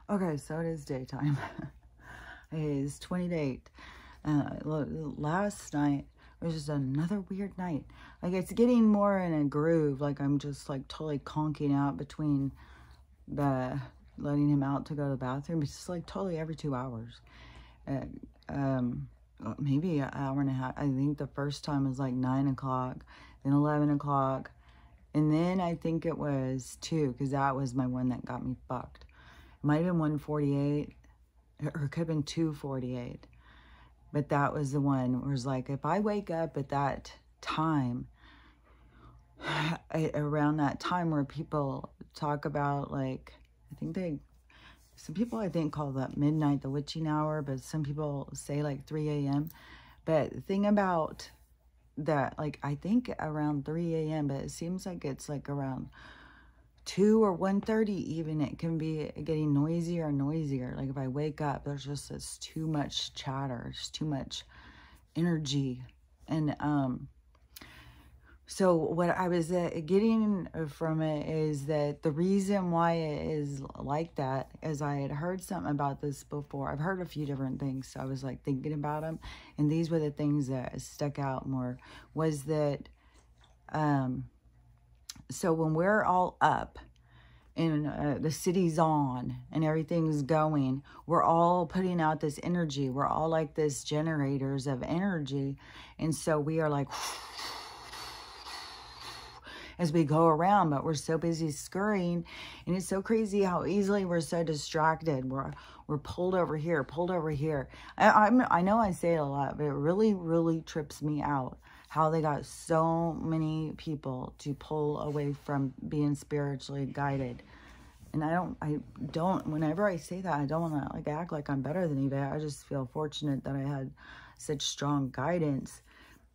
Okay, so it is daytime. It is 20 to 8. Last night was just another weird night. Like, it's getting more in a groove. Like, I'm just, like, totally conking out between the letting him out to go to the bathroom. It's just, like, totally every 2 hours. Maybe an hour and a half. I think the first time was, like, 9 o'clock, then 11 o'clock. And then I think it was 2, because that was my one that got me fucked. It might have been 1:48, or it could have been 2:48. But that was the one where it was like, if I wake up at that time, around that time where people talk about, like, some people I think call that midnight the witching hour, but some people say like 3 a.m. But the thing about that, like, I think around 3 a.m., but it seems like it's like around 2 or 1:30 even, it can be getting noisier and noisier. Like, if I wake up, there's just this too much chatter, just too much energy. And so what I was getting from it is that the reason why it is like that is I had heard something about this before. I've heard a few different things, so I was like thinking about them, and these were the things that stuck out more. Was that so when we're all up and the city's on and everything's going, we're all putting out this energy. We're all like this generators of energy. And so we are like, as we go around, but we're so busy scurrying. And it's so crazy how easily we're so distracted. We're pulled over here, pulled over here. I know I say it a lot, but it really, really trips me out how they got so many people to pull away from being spiritually guided. And I don't, whenever I say that, I don't want to like act like I'm better than anybody. I just feel fortunate that I had such strong guidance.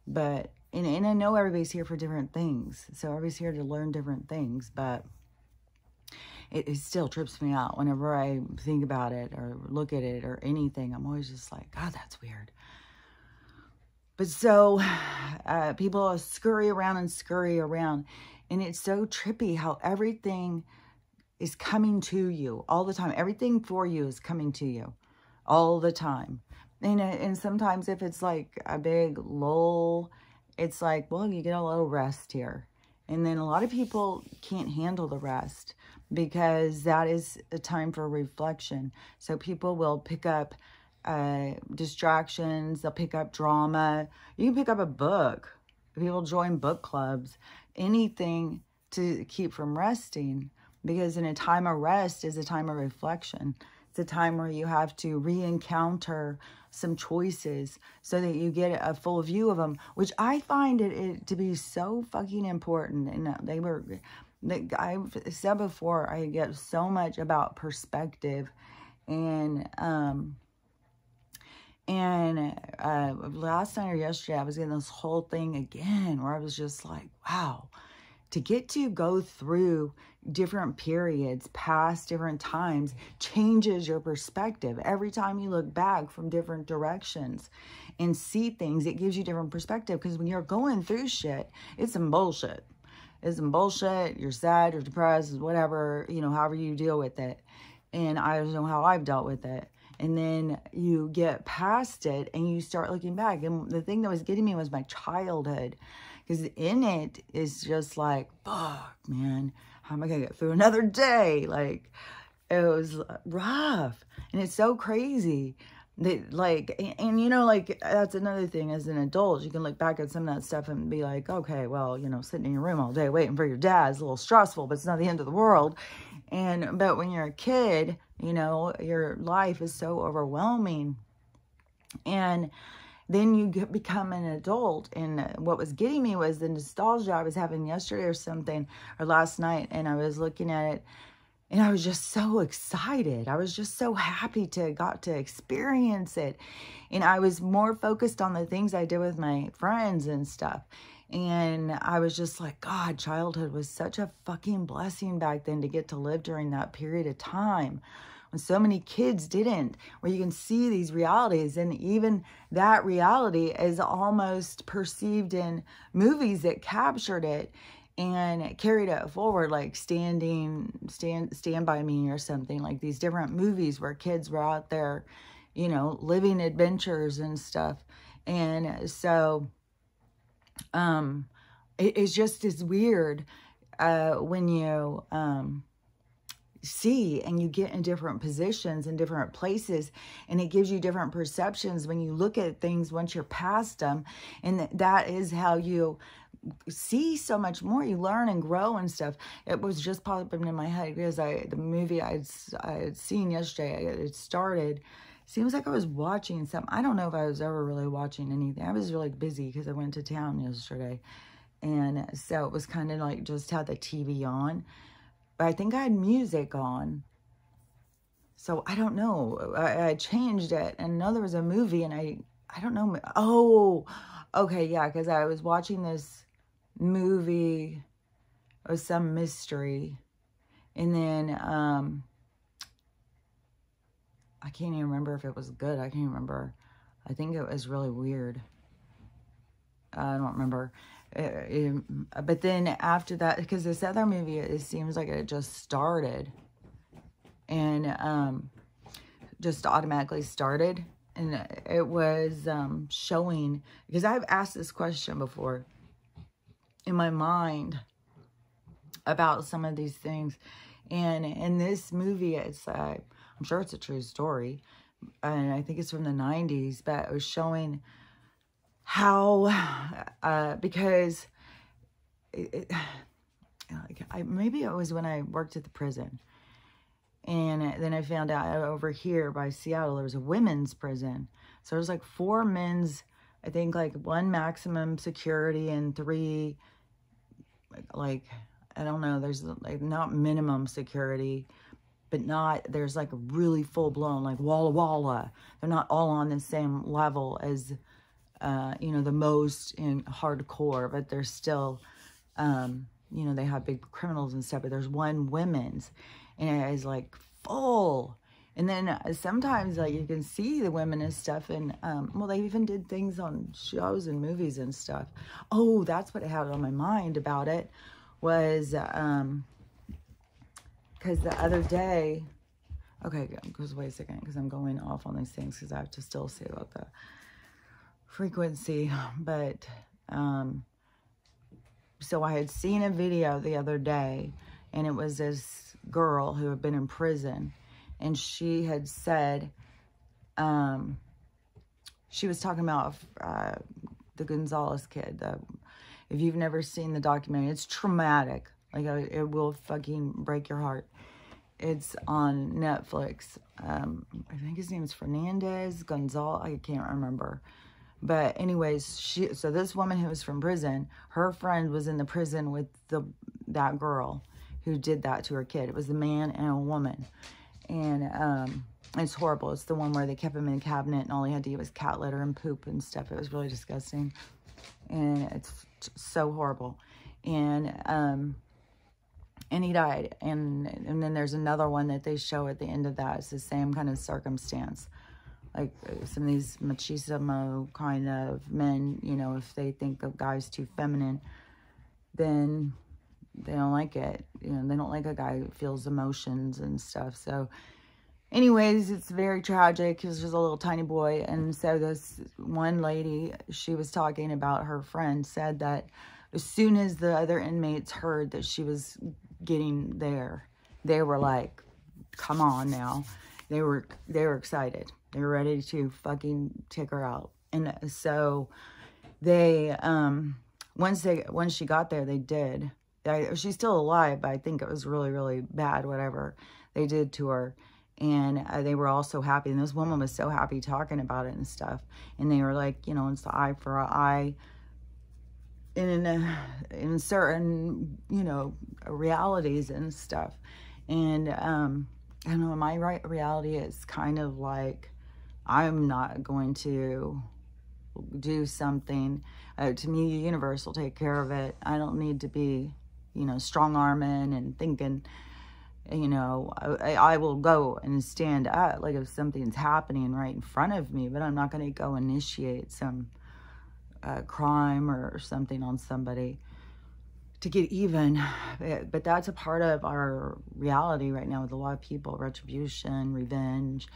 But, and I know everybody's here for different things. So everybody's here to learn different things, but it still trips me out whenever I think about it or look at it or anything. I'm always just like, God, that's weird. But so people scurry around, and it's so trippy how everything is coming to you all the time. Everything for you is coming to you all the time. And sometimes if it's like a big lull, it's like, well, you get a little rest here. And then a lot of people can't handle the rest because that is a time for reflection. So people will pick up distractions, they'll pick up drama. You can pick up a book. People join book clubs, anything to keep from resting, because in a time of rest is a time of reflection. It's a time where you have to re-encounter some choices so that you get a full view of them, which I find it to be so fucking important. And I've said before, I get so much about perspective. And last night or yesterday, I was getting this whole thing again where I was just like, wow, to get to go through different periods, past different times, changes your perspective. Every time you look back from different directions and see things, it gives you different perspective. Because when you're going through shit, it's some bullshit. It's some bullshit. You're sad, you're depressed, whatever, you know, however you deal with it. And I don't know how I've dealt with it. And then you get past it and you start looking back. And the thing that was getting me was my childhood. Because in it is just like, fuck, man, how am I going to get through another day? Like, it was rough. And it's so crazy. That, like, and you know, like, that's another thing as an adult. You can look back at some of that stuff and be like, okay, well, you know, sitting in your room all day waiting for your dad is a little stressful, but it's not the end of the world. But when you're a kid, you know, your life is so overwhelming. And then you become an adult. And what was getting me was the nostalgia I was having yesterday or something, or last night. And I was looking at it and I was just so excited. I was just so happy to got to experience it. And I was more focused on the things I did with my friends and stuff. And I was just like, God, childhood was such a fucking blessing back then to get to live during that period of time when so many kids didn't, where you can see these realities. And even that reality is almost perceived in movies that captured it. and carried it forward, like Stand By Me or something, like these different movies where kids were out there, you know, living adventures and stuff. And so, it's just as weird, when you, see and you get in different positions in different places, and it gives you different perceptions when you look at things once you're past them. And that is how you see so much more. You learn and grow and stuff. It was just popping in my head because the movie I had seen yesterday, it started, seems like I was watching something. I don't know if I was ever really watching anything. I was really busy because I went to town yesterday, and so it was kind of like just had the TV on. But I think I had music on. So I don't know. I changed it. And I know there was a movie, and I don't know. Oh, okay, yeah, because I was watching this movie. It was some mystery. And then I can't even remember if it was good. I can't remember. I think it was really weird. I don't remember. But then after that, because this other movie, it seems like it just started. And just automatically started. And it was showing, because I've asked this question before in my mind about some of these things. And in this movie, it's, I'm sure it's a true story. And I think it's from the 90s, but it was showing how, because maybe it was when I worked at the prison. And then I found out over here by Seattle, there was a women's prison. So there's like 4 men's, I think like 1 maximum security and 3, like, I don't know, there's like not minimum security, but not, there's like a really full blown, like Walla Walla. They're not all on the same level as, you know, the most in hardcore, but they're still, you know, they have big criminals and stuff, but there's 1 women's, and it is like full. And then sometimes like you can see the women and stuff, and well, they even did things on shows and movies and stuff. Oh, that's what I had on my mind about it, was because the other day, okay, because wait a second, because I'm going off on these things because I have to still say about the frequency. But so I had seen a video the other day, and it was this girl who had been in prison, and she had said, she was talking about the Gonzalez kid. If you've never seen the documentary, it's traumatic. Like, it will fucking break your heart. It's on Netflix. I think his name is Fernandez Gonzalez. I can't remember. But anyways, so this woman who was from prison, her friend was in the prison with that girl who did that to her kid. It was a man and a woman. And it's horrible. It's the one where they kept him in a cabinet and all he had to eat was cat litter and poop and stuff. It was really disgusting. And it's so horrible. And he died. And then there's another one that they show at the end of that. It's the same kind of circumstance. Like some of these machismo kind of men, you know, if they think a guy's too feminine, then they don't like it. You know, they don't like a guy who feels emotions and stuff. So anyways, it's very tragic. Because there's a little tiny boy. And so this one lady, she was talking about her friend, said that as soon as the other inmates heard that she was getting there, they were like, come on now. They were excited. They were ready to fucking take her out. And so they, once she got there, they did. She's still alive, but I think it was really, really bad, whatever they did to her. And they were all so happy. And this woman was so happy talking about it and stuff. And they were like, you know, it's the eye for an eye in certain, you know, realities and stuff. And I don't know, my reality is kind of like, I'm not going to do something. To me, the universe will take care of it. I don't need to be, you know, strong-arming and thinking, you know, I will go and stand up, like if something's happening right in front of me, but I'm not going to go initiate some crime or something on somebody. to get even. But that's a part of our reality right now with a lot of people, retribution, revenge,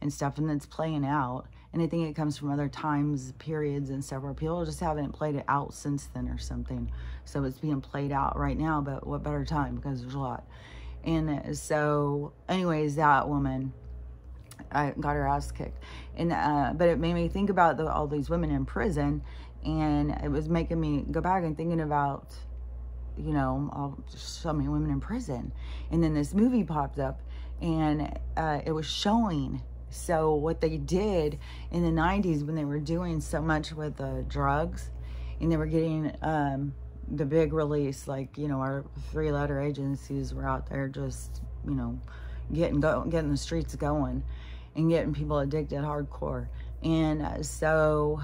and stuff, and it's playing out. And I think it comes from other times, periods, and stuff where people just haven't played it out since then or something. So it's being played out right now, but what better time, because there's a lot. And so, anyways, that woman, I got her ass kicked. And but it made me think about all these women in prison, and it was making me go back and thinking about, you know, so many women in prison. And then this movie popped up, and it was showing. So what they did in the 90s when they were doing so much with the drugs, and they were getting the big release, like, you know, our 3-letter agencies were out there just, you know, getting the streets going and getting people addicted hardcore. And so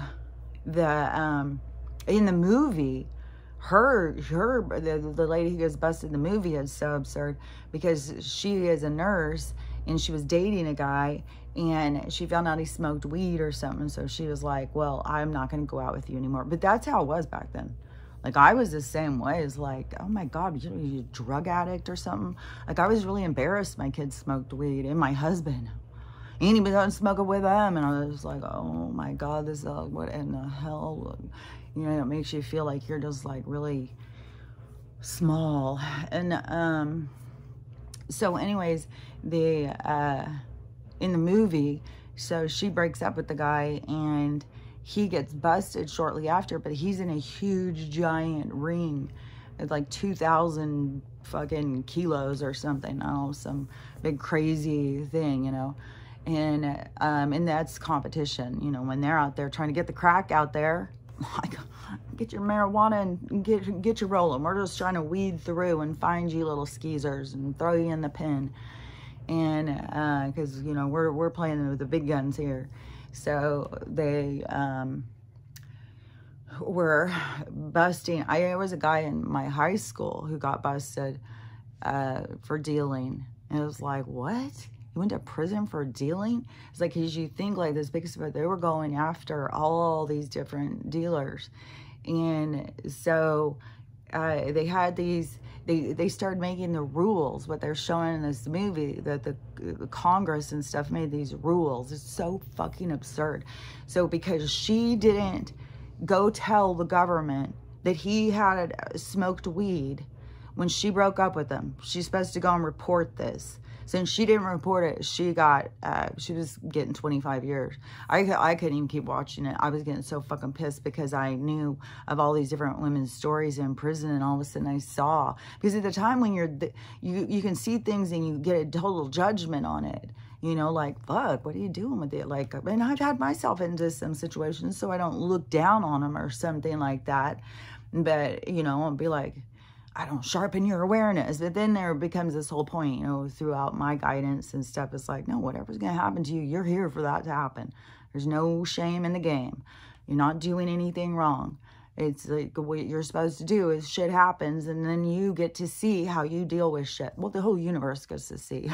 the in the movie, the lady who gets busted in the movie is so absurd, because she is a nurse and she was dating a guy, and she found out he smoked weed or something. So she was like, well, I'm not going to go out with you anymore. But that's how it was back then. Like, I was the same way. It's like, oh my God, you a drug addict or something? Like, I was really embarrassed my kids smoked weed, and my husband. And he was out smoking with them. And I was like, oh my God, this is what in the hell? You know, it makes you feel like you're just like really small. And so anyways, in the movie, so she breaks up with the guy, and he gets busted shortly after, but he's in a huge giant ring. It's like 2,000 fucking kilos or something. I don't know, some big crazy thing, you know. And that's competition, you know, when they're out there trying to get the crack out there, like, get your marijuana and get you rolling. We're just trying to weed through and find you little skeezers and throw you in the pen. And because, you know, we're playing with the big guns here. So they were busting. There was a guy in my high school who got busted for dealing. And it was like, what? You went to prison for dealing? It's like, because you think like this, because they were going after all these different dealers. And so they had these, they started making the rules, what they're showing in this movie, that the Congress and stuff made these rules. It's so fucking absurd. So because she didn't go tell the government that he had smoked weed when she broke up with him, she's supposed to go and report this. Since she didn't report it, she got, she was getting 25 years. I couldn't even keep watching it. I was getting so fucking pissed because I knew of all these different women's stories in prison, and all of a sudden I saw, because at the time when you can see things and you get a total judgment on it, you know, like, fuck, what are you doing with it? Like, and I've had myself into some situations, so I don't look down on them or something like that. But, you know, I'll be like, I don't sharpen your awareness. But then there becomes this whole point, you know, throughout my guidance and stuff. It's like, no, whatever's going to happen to you, you're here for that to happen. There's no shame in the game. You're not doing anything wrong. It's like what you're supposed to do is shit happens, and then you get to see how you deal with shit. Well, the whole universe gets to see.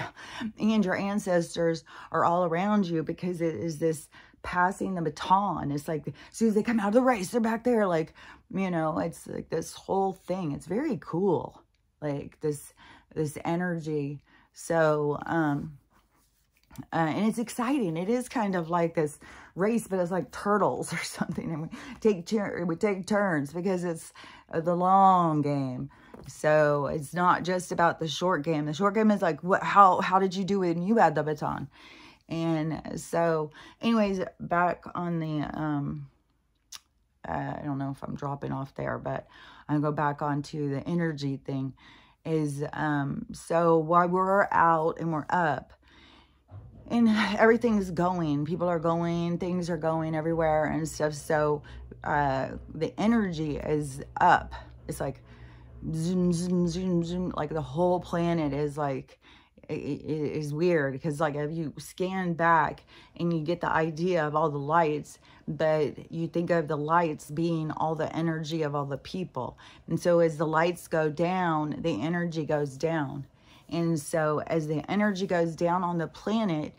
And your ancestors are all around you, because it is this passing the baton. It's like, as soon as they come out of the race, they're back there, like, you know, it's like this whole thing. It's very cool, like this energy. So and it's exciting. It is kind of like this race, but it's like turtles or something, and we take turns, because it's the long game. So it's not just about the short game. The short game is like, how did you do it when you had the baton? And so, anyways, back on the, I don't know if I'm dropping off there, but I'll go back onto the energy thing. Is, so while we're out and we're up, and everything's going, people are going, things are going everywhere and stuff. So, the energy is up. It's like, zoom, zoom, zoom, zoom. Like the whole planet is like, it is weird, because like if you scan back and you get the idea of all the lights, but you think of the lights being all the energy of all the people. And so as the lights go down, the energy goes down. And so as the energy goes down on the planet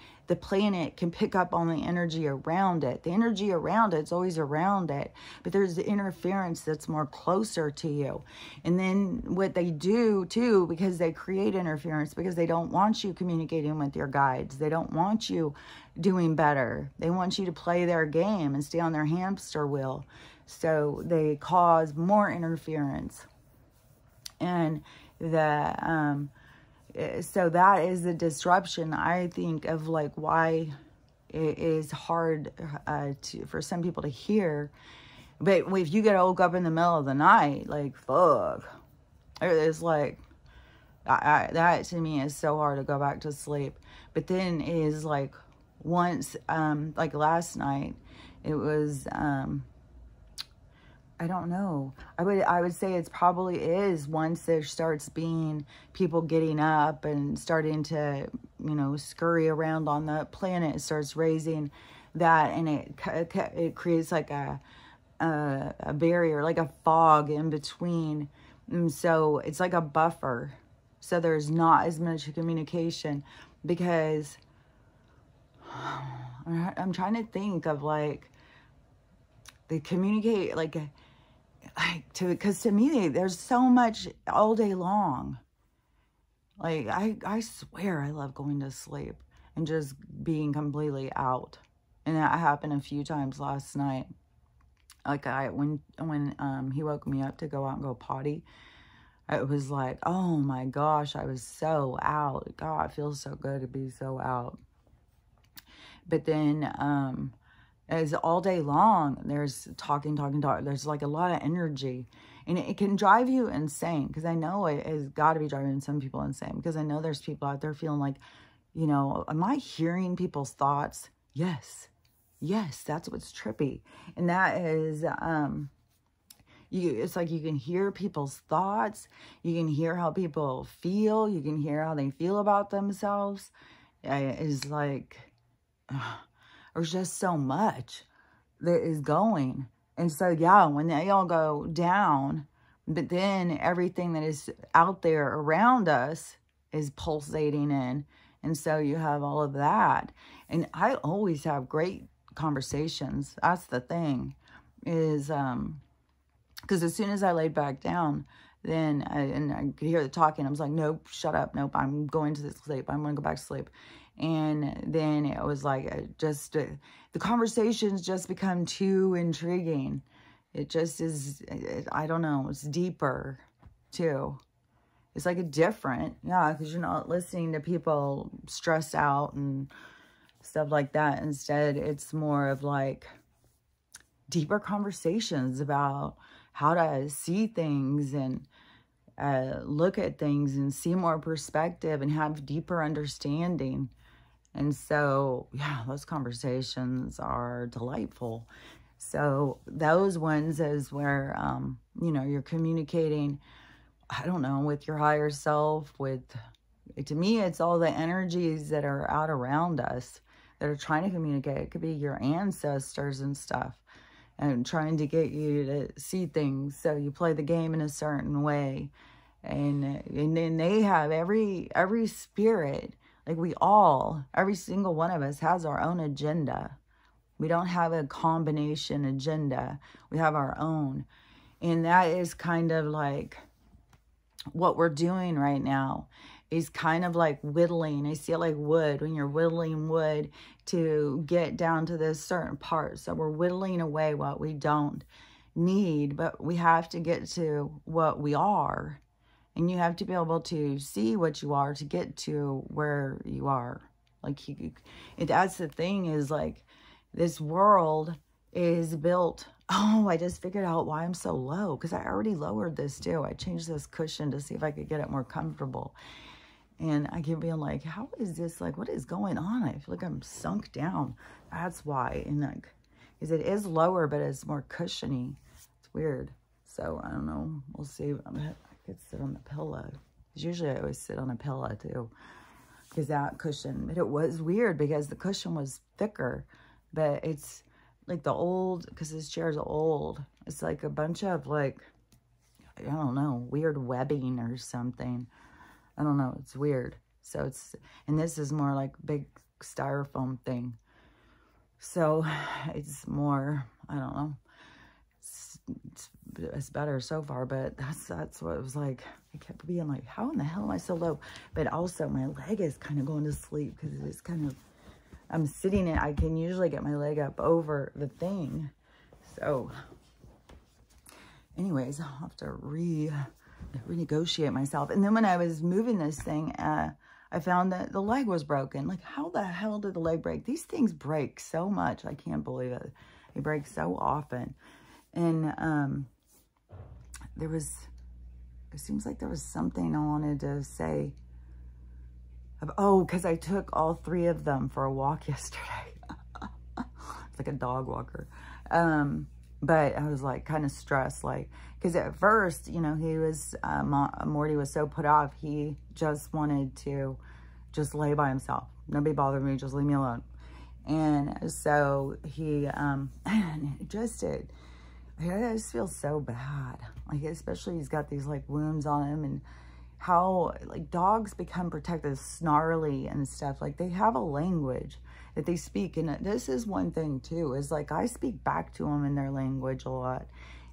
can pick up on the energy around it. The energy around it's always around it, but there's the interference that's more closer to you. And then what they do too, because they create interference, because they don't want you communicating with your guides. They don't want you doing better. They want you to play their game and stay on their hamster wheel. So they cause more interference. And so that is the disruption, I think, of like why it is hard for some people to hear. But if you get woke up in the middle of the night, like, fuck, it's like, that to me is so hard to go back to sleep. But then is like, once, like last night, it was, I don't know. I would say it's probably is once there starts being people getting up and starting to, you know, scurry around on the planet. It starts raising that, and it creates like a barrier, like a fog in between. And so it's like a buffer. So there's not as much communication, because I'm trying to think of like they communicate because to me, there's so much all day long. Like, I swear I love going to sleep and just being completely out. And that happened a few times last night. Like, when he woke me up to go out and go potty, it was like, oh my gosh, I was so out. God, it feels so good to be so out. But then, as all day long, there's talking. There's like a lot of energy, and it can drive you insane. Because I know it has got to be driving some people insane. Because I know there's people out there feeling like, you know, am I hearing people's thoughts? Yes, that's what's trippy, and that is it's like you can hear people's thoughts. You can hear how people feel. You can hear how they feel about themselves. It's like. There's just so much that is going. And so, yeah, when they all go down, but then everything that is out there around us is pulsating in. And so you have all of that. And I always have great conversations. That's the thing, is because as soon as I laid back down, then I could hear the talking. I was like, nope, shut up. Nope, I'm going to sleep. I'm going to go back to sleep. And then it was like, the conversations just become too intriguing. It just is, I don't know, it's deeper too. It's like a different, yeah, because you're not listening to people stress out and stuff like that. Instead, it's more of like deeper conversations about how to see things and look at things and see more perspective and have deeper understanding. And so, yeah, those conversations are delightful. So those ones is where, you know, you're communicating, I don't know, with your higher self, to me, it's all the energies that are out around us that are trying to communicate. It could be your ancestors and stuff, and trying to get you to see things. So you play the game in a certain way. And then they have every spirit, like every single one of us has our own agenda. We don't have a combination agenda. We have our own. And that is kind of like what we're doing right now, is kind of like whittling. I see it like wood, when you're whittling wood to get down to this certain part. So we're whittling away what we don't need, but we have to get to what we are. And you have to be able to see what you are to get to where you are. Like, that's the thing, is like, this world is built. Oh, I just figured out why I'm so low, because I already lowered this too. I changed this cushion to see if I could get it more comfortable. And I keep being like, how is this, like, what is going on? I feel like I'm sunk down. That's why. And like, because it is lower, but it's more cushiony. It's weird. So I don't know. We'll see. I could sit on the pillow. Because usually I always sit on a pillow too, because that cushion, but it was weird because the cushion was thicker. But it's like the old, because this chair is old, it's like a bunch of like, I don't know, weird webbing or something. I don't know. It's weird. So it's, and this is more like big styrofoam thing. So it's more, I don't know. It's better so far, but that's what it was like. I kept being like, how in the hell am I so low? But also my leg is kind of going to sleep because it's kind of, I'm sitting in, I can usually get my leg up over the thing. So anyways, I'll have to renegotiate myself. And then when I was moving this thing, I found that the leg was broken. Like, how the hell did the leg break? These things break so much. I can't believe it. They break so often. And it seems like there was something I wanted to say. Oh, because I took all 3 of them for a walk yesterday. It's like a dog walker. But I was like kind of stressed, like, because at first, you know, he was, Morty was so put off. He just wanted to just lay by himself. Nobody bothered me, just leave me alone. And so he, just did. I just feel so bad. Like, especially he's got these like wounds on him, and how like dogs become protective, snarly and stuff. Like, they have a language that they speak. And this is one thing too, is like, I speak back to them in their language a lot.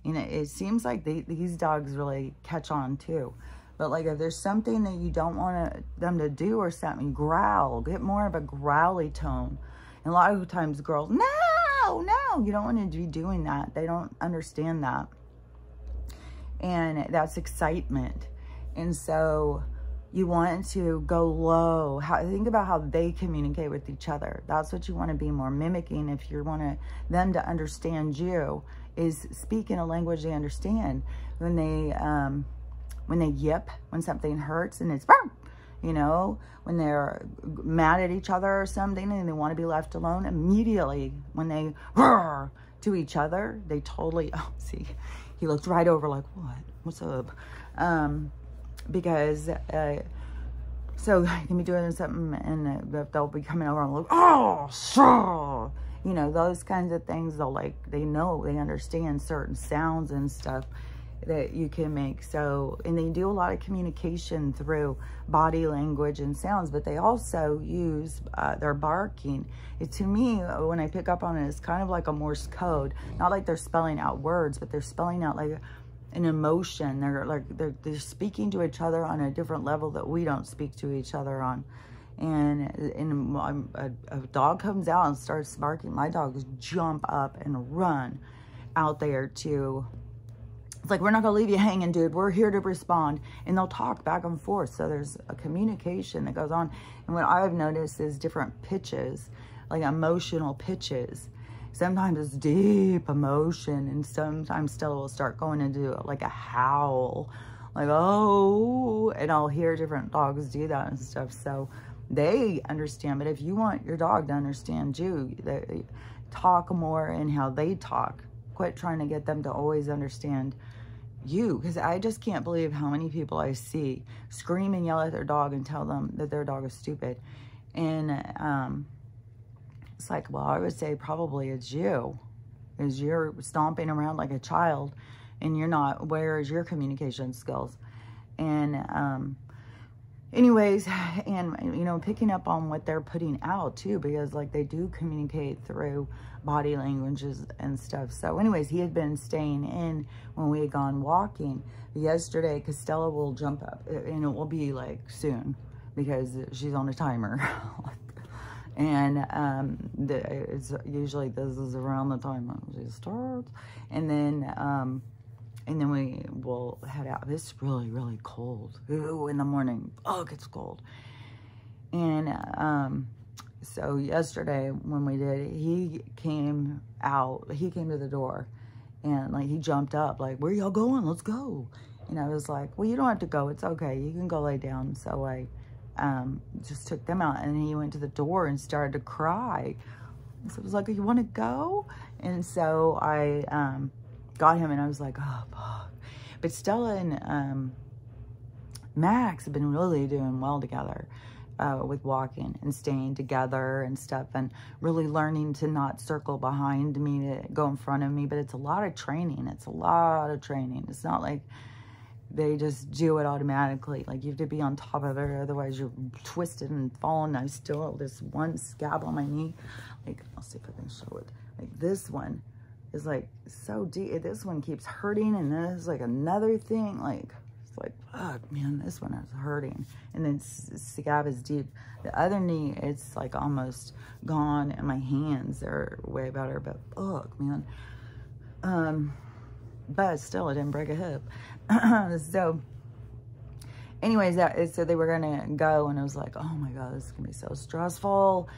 You know, it seems like these dogs really catch on too. But like, if there's something that you don't want them to do or something, growl, get more of a growly tone. And a lot of times girls, no, you don't want to be doing that. They don't understand that. And that's excitement. And so you want to go low. Think about how they communicate with each other. That's what you want to be more mimicking. If you want them to understand you, is speak in a language they understand. When they yip, when something hurts and it's, you know, when they're mad at each other or something and they want to be left alone, immediately when they roar to each other, they totally, oh, see, he looked right over like, what's up? Because, so I can be doing something and they'll be coming over and look, oh, sure. You know, those kinds of things, they'll like, they know, they understand certain sounds and stuff that you can make. So, and they do a lot of communication through body language and sounds, but they also use their barking. To me, when I pick up on it, it's kind of like a Morse code. Not like they're spelling out words, but they're spelling out like an emotion. They're speaking to each other on a different level that we don't speak to each other on. And a dog comes out and starts barking, my dogs jump up and run out there to, it's like, we're not gonna leave you hanging, dude. We're here to respond. And they'll talk back and forth. So there's a communication that goes on. And what I've noticed is different pitches, like emotional pitches. Sometimes it's deep emotion, and sometimes Stella will start going into like a howl, like, oh, and I'll hear different dogs do that and stuff. So they understand. But if you want your dog to understand you, they talk more in how they talk. Quit trying to get them to always understand you, because I just can't believe how many people I see scream and yell at their dog and tell them that their dog is stupid. And it's like, well, I would say probably it's you, is you're stomping around like a child and you're not, where is your communication skills? And anyways, and you know, picking up on what they're putting out too, because like they do communicate through body languages and stuff. So anyways, he had been staying in when we had gone walking yesterday, because Stella will jump up, and it will be like soon because she's on a timer. And it's usually, this is around the time she starts, and then we will head out. It's really, really cold. Ooh, in the morning. Oh, it gets cold. And so yesterday when we did, he came out. He came to the door, and like he jumped up, like, where y'all going? Let's go. And I was like, well, you don't have to go. It's okay. You can go lay down. So I just took them out, and he went to the door and started to cry. So I was like, you want to go? And so I got him, and I was like, oh, fuck. But Stella and Max have been really doing well together with walking and staying together and stuff, and really learning to not circle behind me, to go in front of me. But it's a lot of training. It's a lot of training. It's not like, they just do it automatically. Like, you have to be on top of it, otherwise you're twisted and falling. I still have this one scab on my knee. Like, I'll see if I can show it. Like, this one is like so deep. This one keeps hurting, and then there's like another thing. Like, it's like, fuck, man, this one is hurting. And then scab is deep. The other knee, it's like almost gone, and my hands are way better. But fuck, man. But still, I didn't break a hip. So, anyways, so they were gonna go, and I was like, oh my god, this is gonna be so stressful.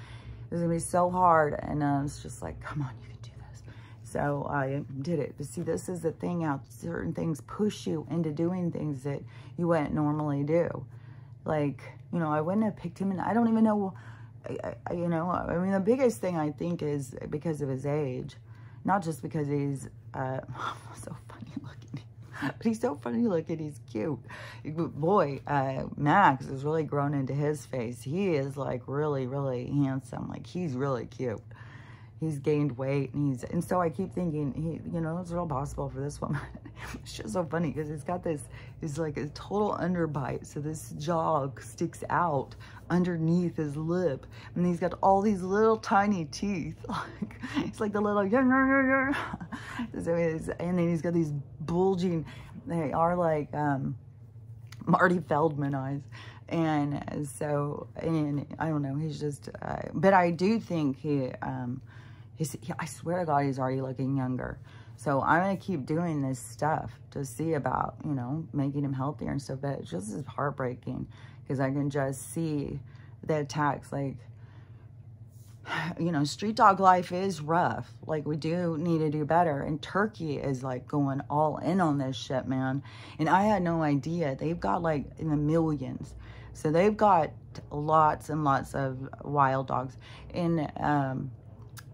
This is gonna be so hard. And it's just like, come on, you can do this. So I did it. But see, this is the thing out. Certain things push you into doing things that you wouldn't normally do. Like, you know, I wouldn't have picked him, and I don't even know, you know, I mean, the biggest thing I think is because of his age. Not just because he's so funny looking, but he's so funny looking. He's cute. Boy, Max has really grown into his face. He is like really, really handsome. Like, he's really cute. He's gained weight, and so I keep thinking, you know, it's real possible for this woman. It's just so funny because he's got this, he's like a total underbite. So this jaw sticks out underneath his lip, and he's got all these little tiny teeth. Like, it's like the little, so and then he's got these bulging, they are like Marty Feldman eyes. And so, and I don't know, he's just, but I do think I swear to God, he's already looking younger. So I'm going to keep doing this stuff to see about, you know, making him healthier and stuff. But it just is heartbreaking because I can just see the attacks. Like, you know, street dog life is rough. Like, we do need to do better. And Turkey is like going all in on this shit, man. And I had no idea. They've got like in the millions. So they've got lots and lots of wild dogs. And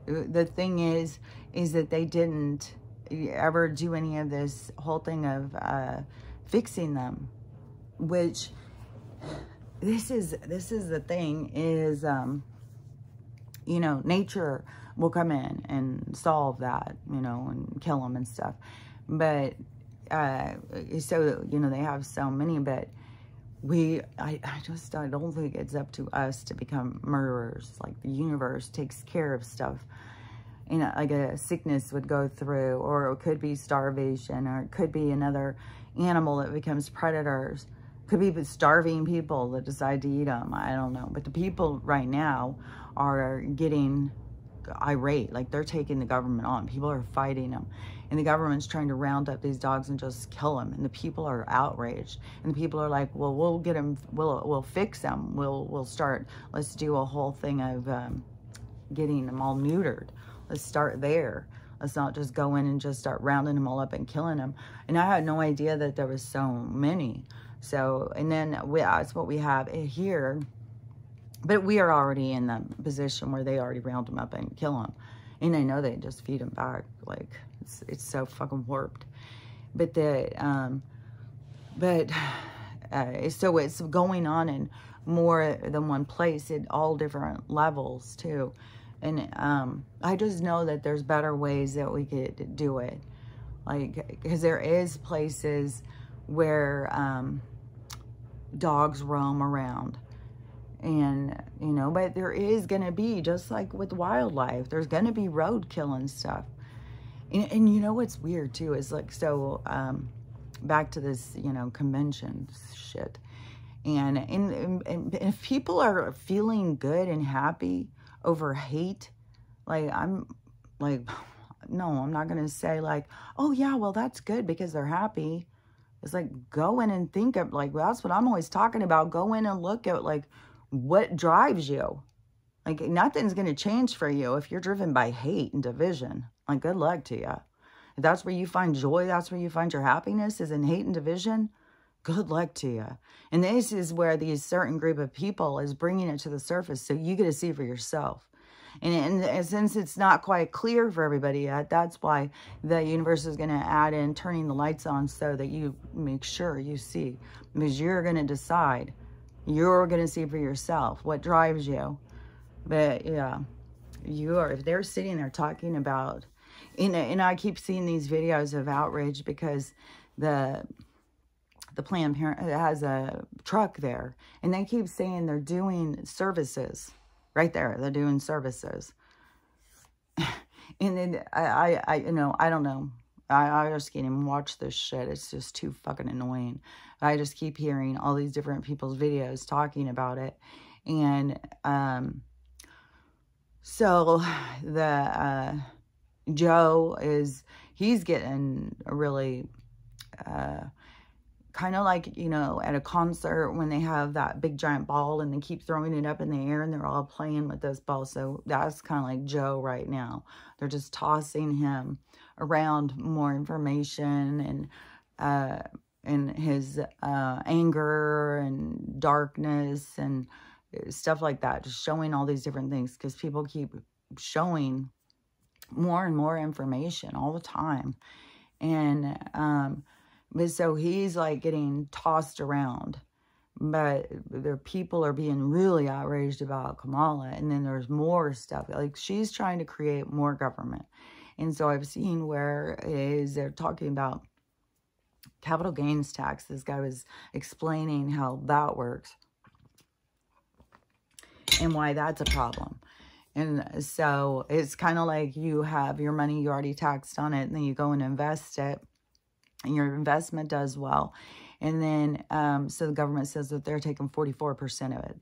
the thing is that they didn't ever do any of this whole thing of fixing them, which this is the thing is, you know, nature will come in and solve that, you know, and kill them and stuff. But so, you know, they have so many, but I don't think it's up to us to become murderers. Like, the universe takes care of stuff. You know, like a sickness would go through, or it could be starvation, or it could be another animal that becomes predators. Could be starving people that decide to eat them. I don't know. But the people right now are getting irate. Like, they're taking the government on. People are fighting them. And the government's trying to round up these dogs and just kill them. And the people are outraged. And the people are like, well, we'll get them, we'll fix them. Let's do a whole thing of getting them all neutered. Let's start there. Let's not just go in and just start rounding them all up and killing them. And I had no idea that there was so many. So, and then that's what we have here. But we are already in the position where they already round them up and kill them. And I know they just feed them back. Like, it's so fucking warped. But so it's going on in more than one place at all different levels too. And I just know that there's better ways that we could do it. Like, because there is places where dogs roam around. And, you know, but there is going to be, just like with wildlife, there's going to be roadkill and stuff. And you know what's weird, too, is like, so back to this, you know, convention shit. And if people are feeling good and happy over hate, like, I'm like, no, I'm not going to say like, oh, yeah, well, that's good because they're happy. It's like, go in and think of, like, well, that's what I'm always talking about. Go in and look at, like, what drives you. Like, nothing's going to change for you if you're driven by hate and division. Like, good luck to you. If that's where you find joy, that's where you find your happiness, is in hate and division, good luck to you. And this is where these certain group of people is bringing it to the surface so you get to see for yourself. And since it's not quite clear for everybody yet, that's why the universe is going to add in turning the lights on so that you make sure you see. Because you're going to decide. You're going to see for yourself what drives you. But, yeah, if they're sitting there talking about, and I keep seeing these videos of outrage because the the Planned Parenthood has a truck there, and they keep saying they're doing services. Right there, they're doing services. And then I you know, I don't know. I just can't even watch this shit. It's just too fucking annoying. I just keep hearing all these different people's videos talking about it. And so the Joe he's getting a really kind of like, you know, at a concert when they have that big giant ball and they keep throwing it up in the air and they're all playing with those balls. So that's kind of like Joe right now. They're just tossing him around more information and his anger and darkness and stuff like that. Just showing all these different things because people keep showing more and more information all the time. And but so he's like getting tossed around, but there people are being really outraged about Kamala. And then there's more stuff like she's trying to create more government. And so I've seen where they're talking about capital gains tax. This guy was explaining how that works and why that's a problem. And so it's kind of like you have your money, you already taxed on it, and then you go and invest it. And your investment does well. And then, so the government says that they're taking 44% of it.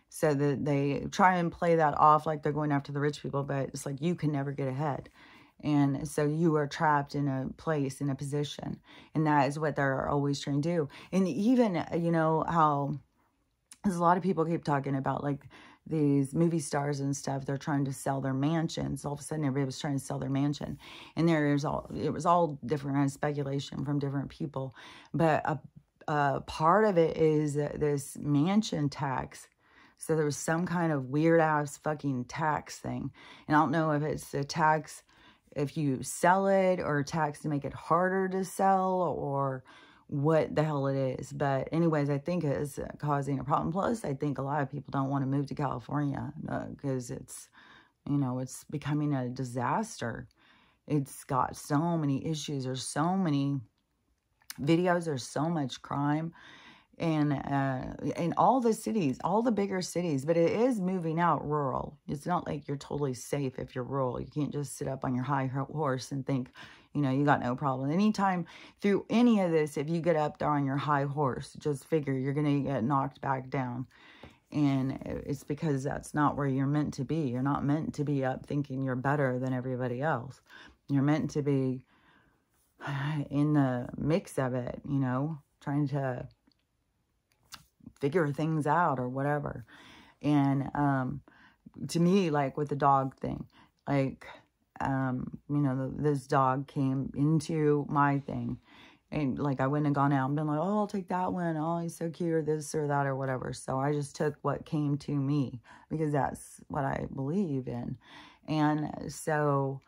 So that they try and play that off like they're going after the rich people, but it's like you can never get ahead. And so you are trapped in a place, in a position. And that is what they're always trying to do. And even, you know, how there's a lot of people keep talking about like these movie stars and stuff, they're trying to sell their mansions. All of a sudden, everybody was trying to sell their mansion. And it was all different kind of speculation from different people. But a part of it is this mansion tax. So there was some kind of weird-ass fucking tax thing. And I don't know if it's a tax if you sell it or a tax to make it harder to sell or what the hell it is. But anyways, I think it's causing a problem. Plus, I think a lot of people don't want to move to California because it's, you know, it's becoming a disaster. It's got so many issues. There's so many videos. There's so much crime. And in all the cities, all the bigger cities, but it is moving out rural. It's not like you're totally safe if you're rural. You can't just sit up on your high horse and think, you know, you got no problem. Anytime through any of this, if you get up there on your high horse, just figure you're going to get knocked back down. And it's because that's not where you're meant to be. You're not meant to be up thinking you're better than everybody else. You're meant to be in the mix of it, you know, trying to figure things out or whatever. And to me, like with the dog thing, like, you know, this dog came into my thing. And like I wouldn't have gone out and been like, oh, I'll take that one. Oh, he's so cute or this or that or whatever. So I just took what came to me because that's what I believe in. And so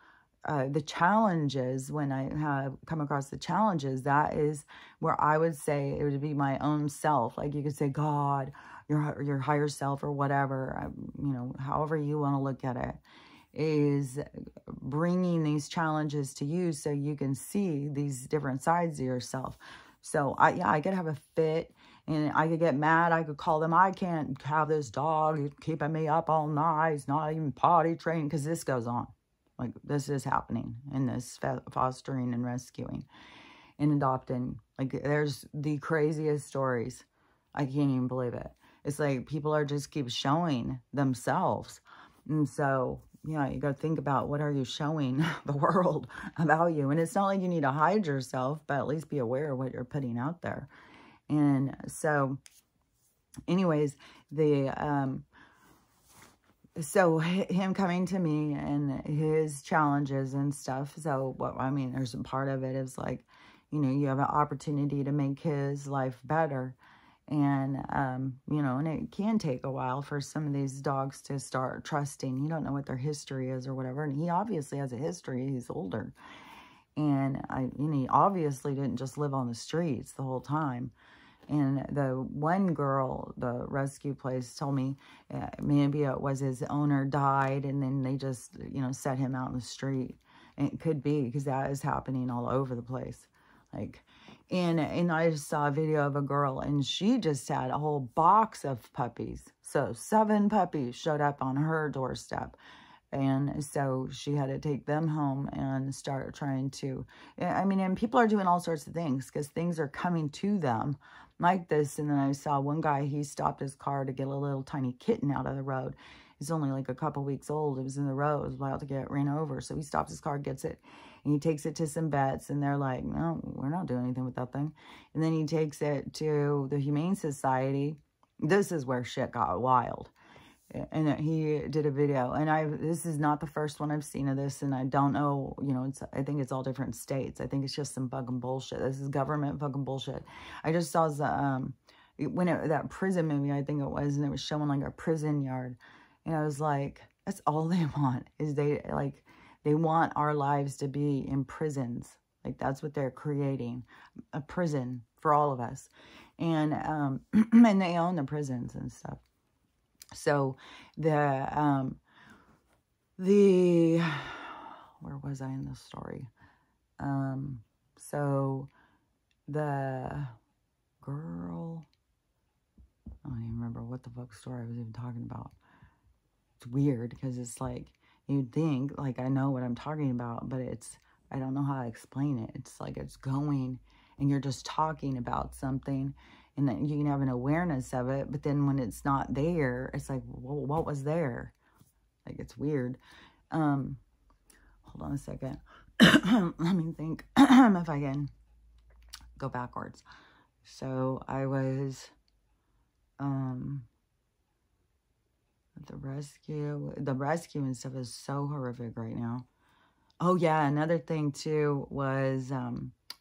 the challenges, when I have come across the challenges, that is where I would say it would be my own self. Like you could say God, your higher self or whatever, you know, however you want to look at it, is bringing these challenges to you so you can see these different sides of yourself. So I could have a fit and I could get mad. I could call them, I can't have this dog keeping me up all night. He's not even potty trained, because this goes on. Like this is happening in this fostering and rescuing and adopting. Like there's the craziest stories. I can't even believe it. It's like people are just keep showing themselves. And so, yeah, you got to think about what are you showing the world about you. And it's not like you need to hide yourself, but at least be aware of what you're putting out there. And so anyways, so him coming to me and his challenges and stuff. So what I mean, there's a part of it is like, you know, you have an opportunity to make his life better. And, you know, and it can take a while for some of these dogs to start trusting. You don't know what their history is or whatever. And he obviously has a history. He's older. And, you know, he obviously didn't just live on the streets the whole time. And the one girl, the rescue place, told me maybe it was his owner died and then they just, you know, set him out in the street. And it could be because that is happening all over the place. Like, And I just saw a video of a girl, and she just had a whole box of puppies. So 7 puppies showed up on her doorstep. And so she had to take them home and start trying to, I mean, and people are doing all sorts of things because things are coming to them like this. And then I saw one guy, he stopped his car to get a little tiny kitten out of the road. He's only like a couple weeks old. It was in the road. It was about to get ran over. So he stops his car, gets it, and he takes it to some vets. And they're like, no, we're not doing anything with that thing. And then he takes it to the Humane Society. This is where shit got wild. And he did a video. And this is not the first one I've seen of this. And I don't know, you know, I think it's all different states. I think it's just some fucking bullshit. This is government fucking bullshit. I just saw that prison movie, I think it was, and it was showing like a prison yard. And I was like, that's all they want, is they want our lives to be in prisons. Like, that's what they're creating, a prison for all of us. And, and they own the prisons and stuff. So where was I in the story? So the girl, I don't even remember what the fuck story I was even talking about. It's weird because it's like, you'd think, like, I know what I'm talking about, but I don't know how to explain it. It's like it's going and you're just talking about something and then you can have an awareness of it, but then when it's not there, it's like, well, what was there? Like, it's weird. Hold on a second. Let me think if I can go backwards. So I was, the rescue and stuff is so horrific right now. Oh yeah, another thing too was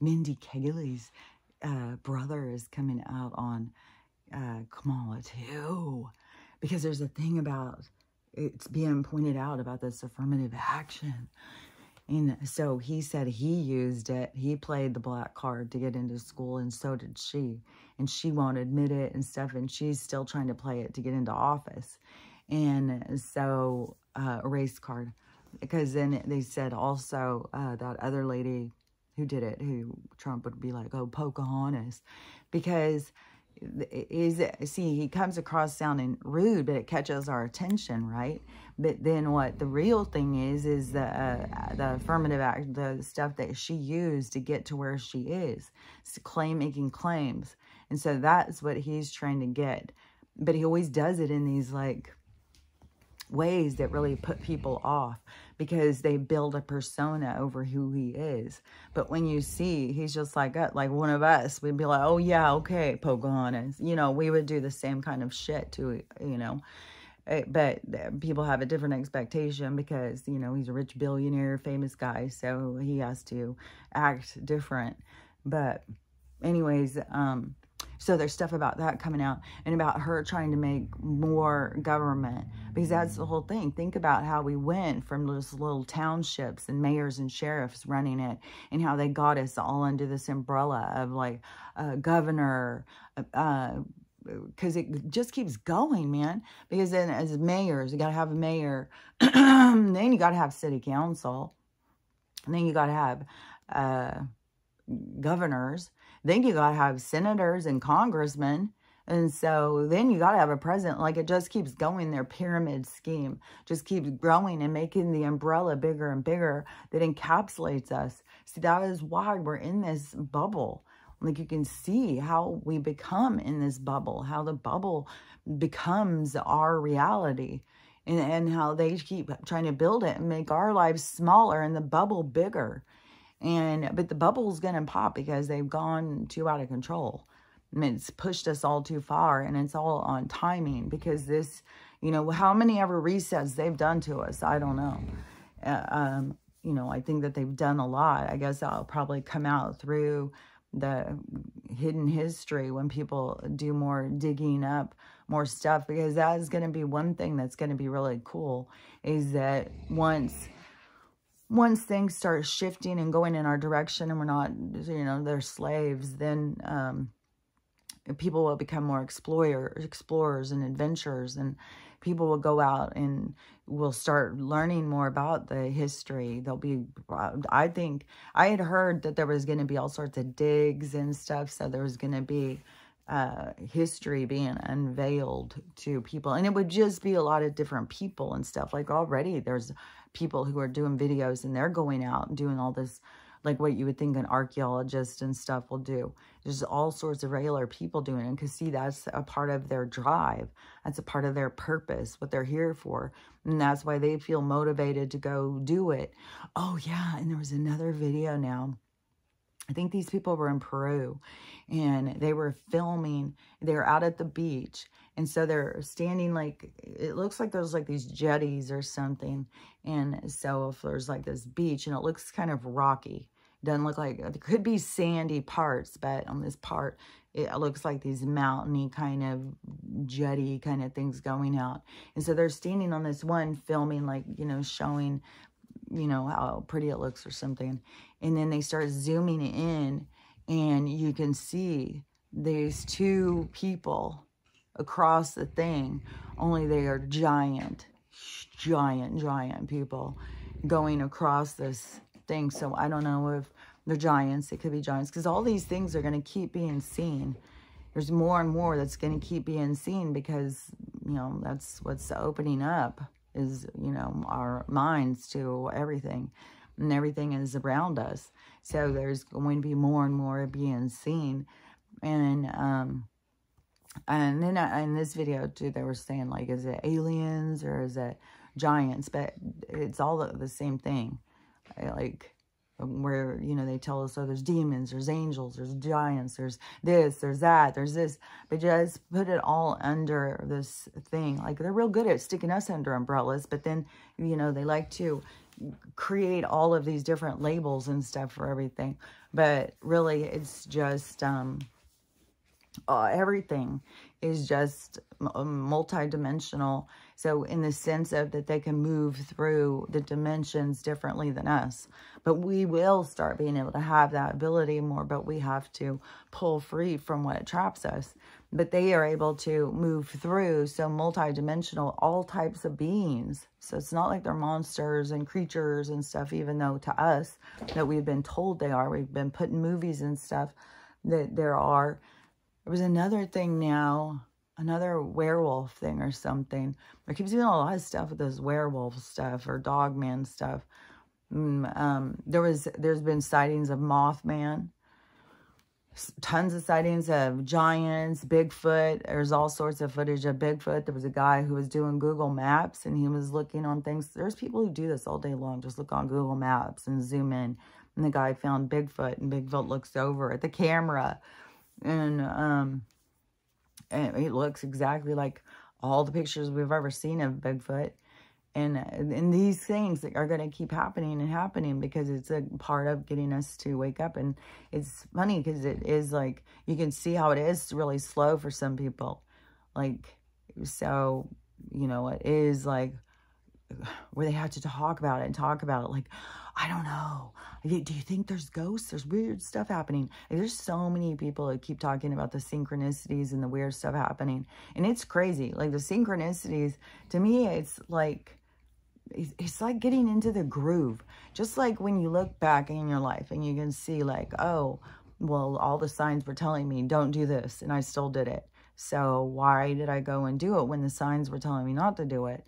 Mindy Kaling brother is coming out on Kamala too, because there's a thing about it's being pointed out about this affirmative action. And so he said he used it. He played the black card to get into school, and so did she. And she won't admit it and stuff, and she's still trying to play it to get into office. And so, a race card. Because then they said also that other lady who did it, who Trump would be like, oh, Pocahontas. Because, he comes across sounding rude, but it catches our attention, right? But then what the real thing is the affirmative act, the stuff that she used to get to where she is. It's making claims. And so that's what he's trying to get. But he always does it in these, like, ways that really put people off because they build a persona over who he is. But when you see, he's just like one of us, we'd be like, oh yeah, okay, Pocahontas. You know, we would do the same kind of shit to, you know. But people have a different expectation because, you know, he's a rich billionaire, famous guy, so he has to act different. But anyways, so there's stuff about that coming out and about her trying to make more government, because that's the whole thing. Think about how we went from those little townships and mayors and sheriffs running it, and how they got us all under this umbrella of like a governor, because it just keeps going, man. Because then as mayors, you got to have a mayor, then you got to have city council, and then you got to have governors. Then you got to have senators and congressmen. And so then you got to have a president. Like, it just keeps going. Their pyramid scheme just keeps growing and making the umbrella bigger and bigger that encapsulates us. See, that is why we're in this bubble. Like, you can see how we become in this bubble, how the bubble becomes our reality, and how they keep trying to build it and make our lives smaller and the bubble bigger. But the bubble's going to pop because they've gone too out of control. I mean, it's pushed us all too far, and it's all on timing because this, you know, how many ever resets they've done to us, I don't know. You know, I think that they've done a lot. I guess that'll probably come out through the hidden history when people do more digging up more stuff, because that is going to be one thing that's going to be really cool, is that once things start shifting and going in our direction and we're not, you know, they're slaves, then people will become more explorers and adventurers. And people will go out and will start learning more about the history. There'll be, I think, I had heard that there was going to be all sorts of digs and stuff. So there was going to be history being unveiled to people. And it would just be a lot of different people and stuff. Like already there's people who are doing videos and they're going out and doing all this, like what you would think an archaeologist and stuff will do. There's all sorts of regular people doing it, because see, that's a part of their drive. That's a part of their purpose, what they're here for. And that's why they feel motivated to go do it. Oh yeah, and there was another video now. I think these people were in Peru, and they were filming. They were out at the beach, and so they're standing, like, it looks like there's like these jetties or something. And so if there's like this beach, and it looks kind of rocky, it doesn't look like, there could be sandy parts, but on this part, it looks like these mountainy kind of jetty kind of things going out. And so they're standing on this one, filming, like, you know, showing, you know, how pretty it looks or something. And then they start zooming in, and you can see these two people across the thing, only they are giant people going across this thing. So I don't know if they're giants. It could be giants, because all these things are going to keep being seen. There's more and more that's going to keep being seen, because, you know, that's what's opening up, is, you know, our minds to everything, and everything is around us. So there's going to be more and more being seen. And then in this video too, they were saying, like, is it aliens or is it giants? But it's all the same thing. Like, where, you know, they tell us, oh, there's demons, there's angels, there's giants, there's this, there's that, there's this. But just put it all under this thing. Like, they're real good at sticking us under umbrellas, but then, you know, they like to create all of these different labels and stuff for everything. But really, it's just everything is just multi-dimensional. So in the sense of that they can move through the dimensions differently than us. But we will start being able to have that ability more, but we have to pull free from what traps us. But they are able to move through, so multi-dimensional, all types of beings. So it's not like they're monsters and creatures and stuff, even though to us that we've been told they are. We've been put in movies and stuff that there are. There was another thing now, another werewolf thing or something. I keep seeing a lot of stuff with this werewolf stuff or dogman stuff. There's been sightings of Mothman. Tons of sightings of giants, Bigfoot. There's all sorts of footage of Bigfoot. There was a guy who was doing Google Maps, and he was looking on things. There's people who do this all day long. Just look on Google Maps and zoom in. And the guy found Bigfoot, and Bigfoot looks over at the camera. And it looks exactly like all the pictures we've ever seen of Bigfoot. And these things are going to keep happening and happening, because it's a part of getting us to wake up. And it's funny because it is like, you can see how it is really slow for some people. Like, so, you know, it is like where they have to talk about it. Like, I don't know. Do you think there's ghosts? There's weird stuff happening. Like, there's so many people that keep talking about the synchronicities and the weird stuff happening. And it's crazy. Like, the synchronicities, to me, it's like getting into the groove. Just like when you look back in your life and you can see, like, oh, well, all the signs were telling me, don't do this, and I still did it. So why did I go and do it when the signs were telling me not to do it?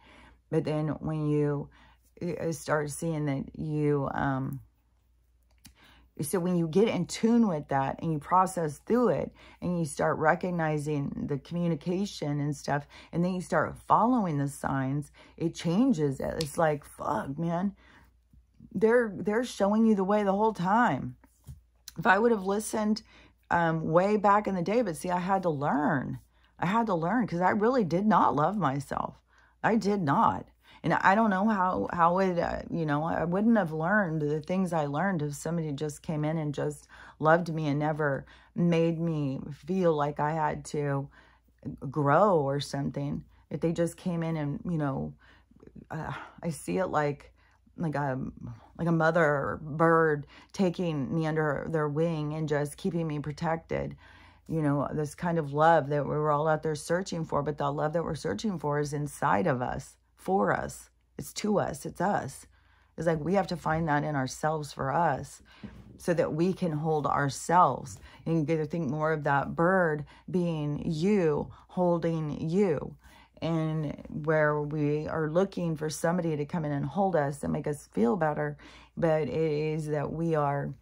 But then when you start seeing that you, so when you get in tune with that and you process through it and you start recognizing the communication and stuff, and then you start following the signs, it changes. It's like, fuck, man, they're showing you the way the whole time. If I would have listened way back in the day, but see, I had to learn. Because I really did not love myself. I did not. And I don't know how it, you know, I wouldn't have learned the things I learned if somebody just came in and just loved me and never made me feel like I had to grow or something. If they just came in and, you know, I see it like a mother bird taking me under their wing and just keeping me protected. you know, this kind of love that we were all out there searching for. But the love that we're searching for is inside of us, for us. It's to us. It's us. It's like we have to find that in ourselves for us, so that we can hold ourselves. And you get to think more of that bird being you, holding you. And where we are looking for somebody to come in and hold us and make us feel better. But it is that we are,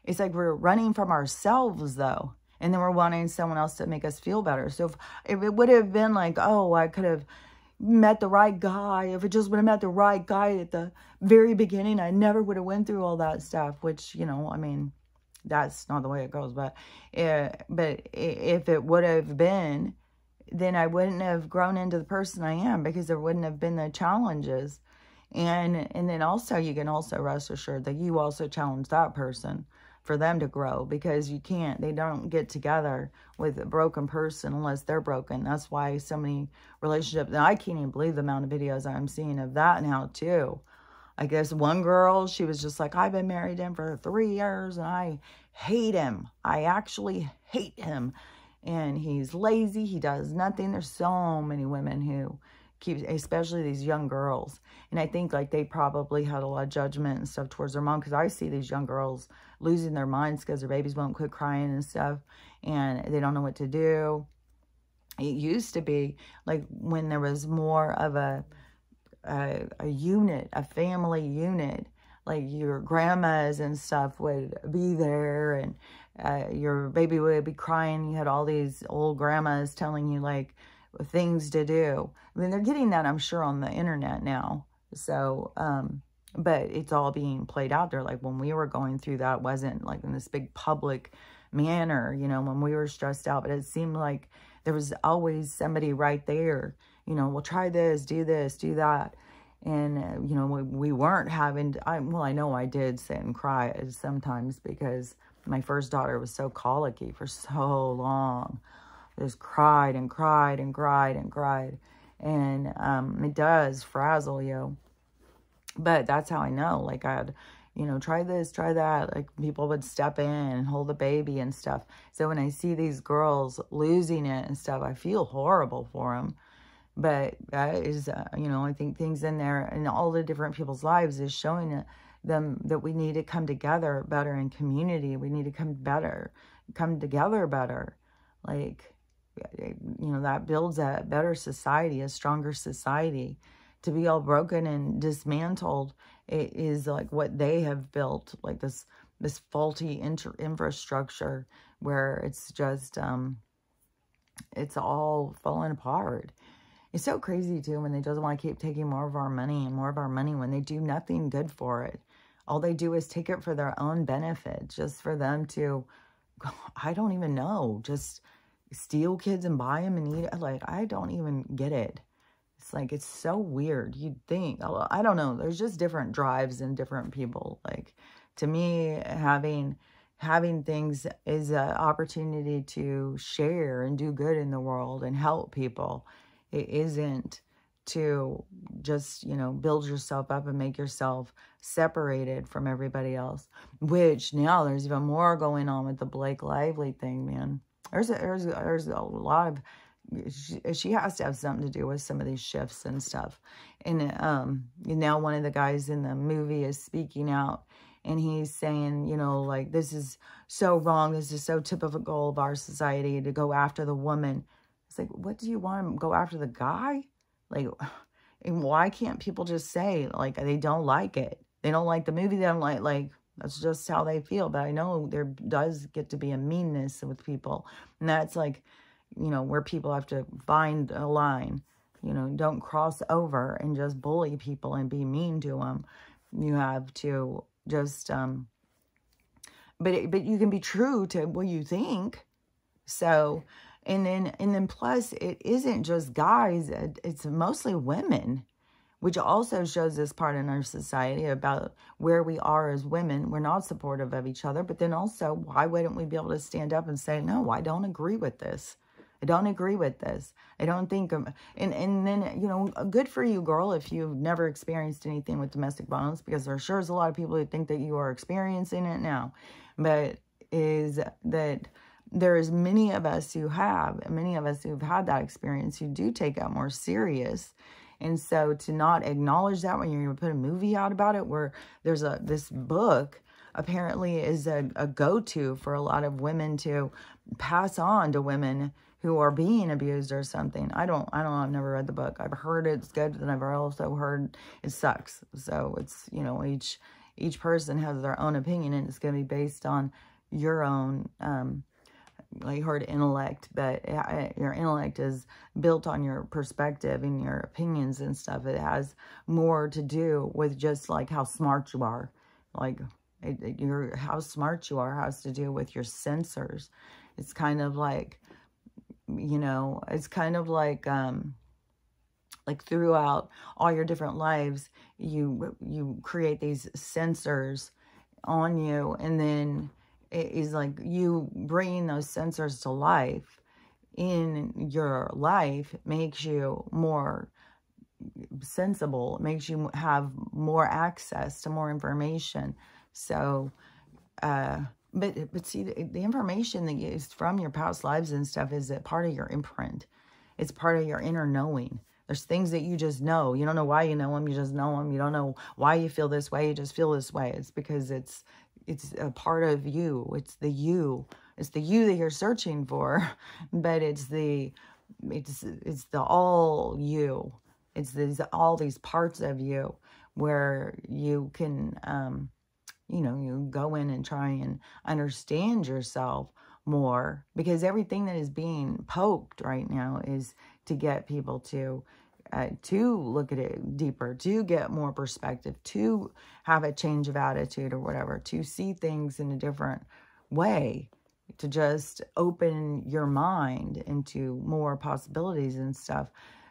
it's like we're running from ourselves though. And then we're wanting someone else to make us feel better. So if it would have been like, oh, I could have met the right guy. If it just would have met the right guy at the very beginning, I never would have went through all that stuff, which, you know, I mean, that's not the way it goes. But if it would have been, then I wouldn't have grown into the person I am, because there wouldn't have been the challenges. And then also, you can also rest assured that you also challenge that person for them to grow, because they don't get together with a broken person unless they're broken. That's why so many relationships, and I can't even believe the amount of videos I'm seeing of that now too. I guess one girl, she was just like, I've been married to him for 3 years and I hate him. I actually hate him. And he's lazy. He does nothing. There's so many women who keep, especially these young girls. And I think like they probably had a lot of judgment and stuff towards their mom, because I see these young girls losing their minds because their babies won't quit crying and stuff. And they don't know what to do. It used to be like when there was more of a unit, a family unit, like your grandmas and stuff would be there, and your baby would be crying. You had all these old grandmas telling you like things to do. I mean, they're getting that, I'm sure, on the internet now. So, but it's all being played out there. Like when we were going through that, wasn't like in this big public manner, you know, when we were stressed out, but it seemed like there was always somebody right there, you know, well, try this, do that. And, you know, we weren't having, I know I did sit and cry sometimes, because my first daughter was so colicky for so long. Just cried and cried and cried and cried. And it does frazzle you. But that's how I know. Like I'd, you know, try this, try that. Like people would step in and hold the baby and stuff. So when I see these girls losing it and stuff, I feel horrible for them. But that is, you know, I think things in there and all the different people's lives is showing them that we need to come together better in community. We need to come together better. Like, you know, that builds a better society, a stronger society. To be all broken and dismantled, it is like what they have built, like this faulty infrastructure where it's just, it's all falling apart. It's so crazy, too, when they just want to keep taking more of our money and more of our money when they do nothing good for it. All they do is take it for their own benefit, just for them to, I don't even know, just steal kids and buy them and eat it. Like, I don't even get it. It's like, it's so weird. You'd think, I don't know, there's just different drives in different people. Like, to me, having things is an opportunity to share and do good in the world and help people. It isn't to just, you know, build yourself up and make yourself separated from everybody else, which now there's even more going on with the Blake Lively thing, man. There's a lot of, she has to have something to do with some of these shifts and stuff. And now one of the guys in the movie is speaking out, and he's saying, you know, like, this is so wrong. This is so typical of our society to go after the woman. It's like, what do you want to go after the guy? Like, and why can't people just say, like, they don't like it? They don't like the movie. They don't like, that's just how they feel. But I know there does get to be a meanness with people. And that's like, you know, where people have to find a line. You know, don't cross over and just bully people and be mean to them. You have to just, but you can be true to what you think. So, and then plus, it isn't just guys, it's mostly women, which also shows this part in our society about where we are as women. We're not supportive of each other, but then also, why wouldn't we be able to stand up and say, no, I don't agree with this. I don't agree with this. I don't think, and then, you know, good for you, girl, if you've never experienced anything with domestic violence, because there sure is a lot of people who think that you are experiencing it now. But is that there's many of us who've had that experience who do take it more serious. And so to not acknowledge that when you're going to put a movie out about it, where there's this book apparently is a go-to for a lot of women to pass on to women who are being abused or something. I don't know. I've never read the book. I've heard it's good, and I've also heard it sucks. So it's, you know, each person has their own opinion, and it's going to be based on your own, like you heard intellect, but your intellect is built on your perspective and your opinions and stuff. It has more to do with just like how smart you are. Like how smart you are has to do with your sensors. It's kind of like, you know, it's kind of like throughout all your different lives, you create these sensors on you, and then it is like you bringing those sensors to life in your life makes you more sensible. It makes you have more access to more information. So, but see, the information that is from your past lives and stuff is a part of your imprint. It's part of your inner knowing. There's things that you just know. You don't know why you know them. You just know them. You don't know why you feel this way. You just feel this way. It's because it's a part of you. It's the you. It's the you that you're searching for, but it's the all you. It's all these parts of you where you can, you know, you go in and try and understand yourself more, because everything that is being poked right now is to get people to look at it deeper, to get more perspective, to have a change of attitude or whatever, to see things in a different way, to just open your mind into more possibilities and stuff.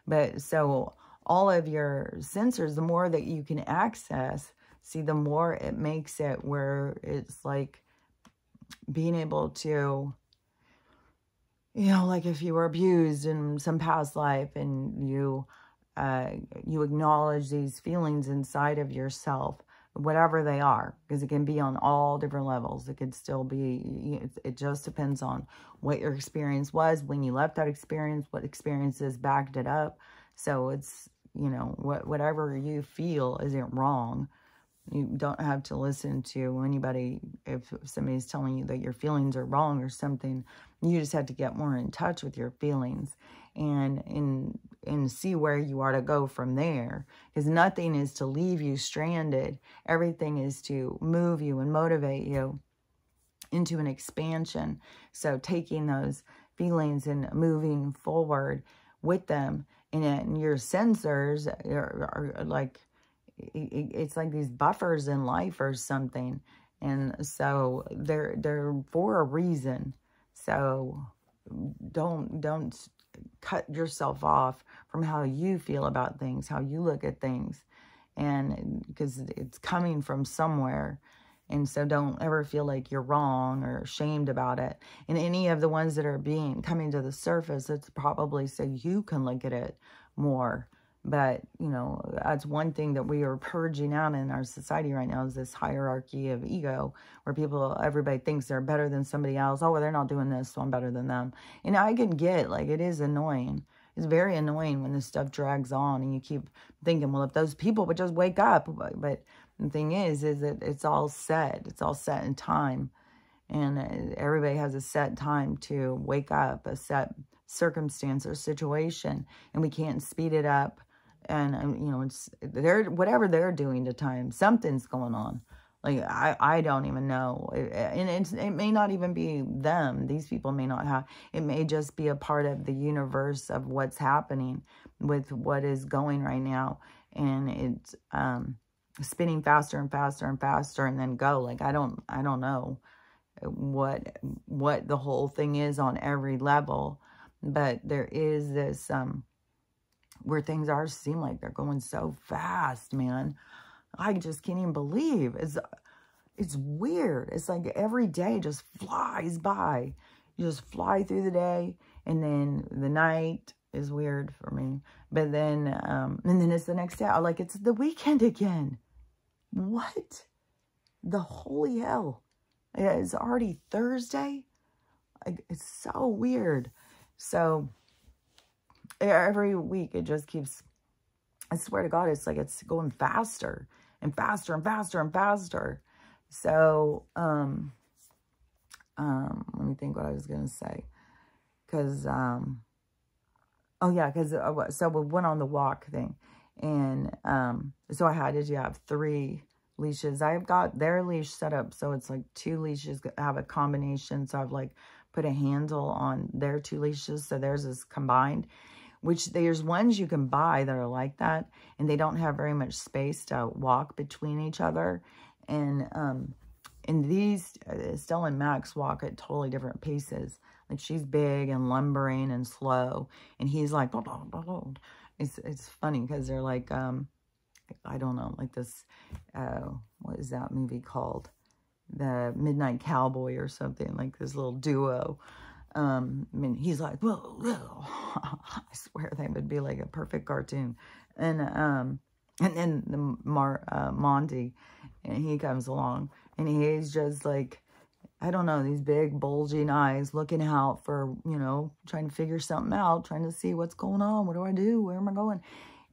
But so all of your sensors, the more that you can access, see, the more it makes it where it's like being able to, you know, like if you were abused in some past life and you acknowledge these feelings inside of yourself, whatever they are, because it can be on all different levels. It could still be, it just depends on what your experience was when you left that experience, what experiences backed it up. So it's, you know, whatever you feel isn't wrong. You don't have to listen to anybody if somebody's telling you that your feelings are wrong or something. You just have to get more in touch with your feelings and see where you are to go from there. Because nothing is to leave you stranded. Everything is to move you and motivate you into an expansion. So taking those feelings and moving forward with them. And your sensors are like, it's like these buffers in life or something. And so they're for a reason. So don't cut yourself off from how you feel about things, how you look at things. And because it's coming from somewhere. And so don't ever feel like you're wrong or ashamed about it. And any of the ones that are coming to the surface, it's probably so you can look at it more. But, you know, that's one thing that we are purging out in our society right now, is this hierarchy of ego, where everybody thinks they're better than somebody else. Oh, well, they're not doing this, so I'm better than them. And I can get, like, it is annoying. It's very annoying when this stuff drags on and you keep thinking, well, if those people would just wake up. But the thing is that it's all set. It's all set in time. And everybody has a set time to wake up, a set circumstance or situation. And we can't speed it up. And, you know, whatever they're doing to time, something's going on. Like, I don't even know. And it may not even be them. These people may not have. It may just be a part of the universe of what's happening with what is going right now. And it's spinning faster and faster and faster and then go. Like, I don't know what the whole thing is on every level. But there is this... where things seem like they're going so fast, man. I just can't even believe. It's weird. It's like every day just flies by. You just fly through the day, and then the night is weird for me. But then, and then it's the next day. I'm like, it's the weekend again. What? The holy hell. It's already Thursday. Like, it's so weird. So every week it just keeps, I swear to God, it's like it's going faster and faster and faster and faster. So, let me think what I was going to say. Because, oh yeah, because, so we went on the walk thing. And, so I had to have 3 leashes. I've got their leash set up, so it's like 2 leashes have a combination. So I've like put a handle on their 2 leashes, so theirs is combined. Which there's ones you can buy that are like that, and they don't have very much space to walk between each other. And these, Stella and Max walk at totally different paces. Like, she's big and lumbering and slow, and he's like, blah, blah, blah, blah. It's funny because they're like, I don't know, like this, what is that movie called? The Midnight Cowboy or something, like this little duo. I mean, he's like, whoa, whoa. I swear they would be like a perfect cartoon. And then the Monty, and he comes along, and he's just like, I don't know, these big bulging eyes looking out for, you know, trying to figure something out, trying to see what's going on. What do I do? Where am I going?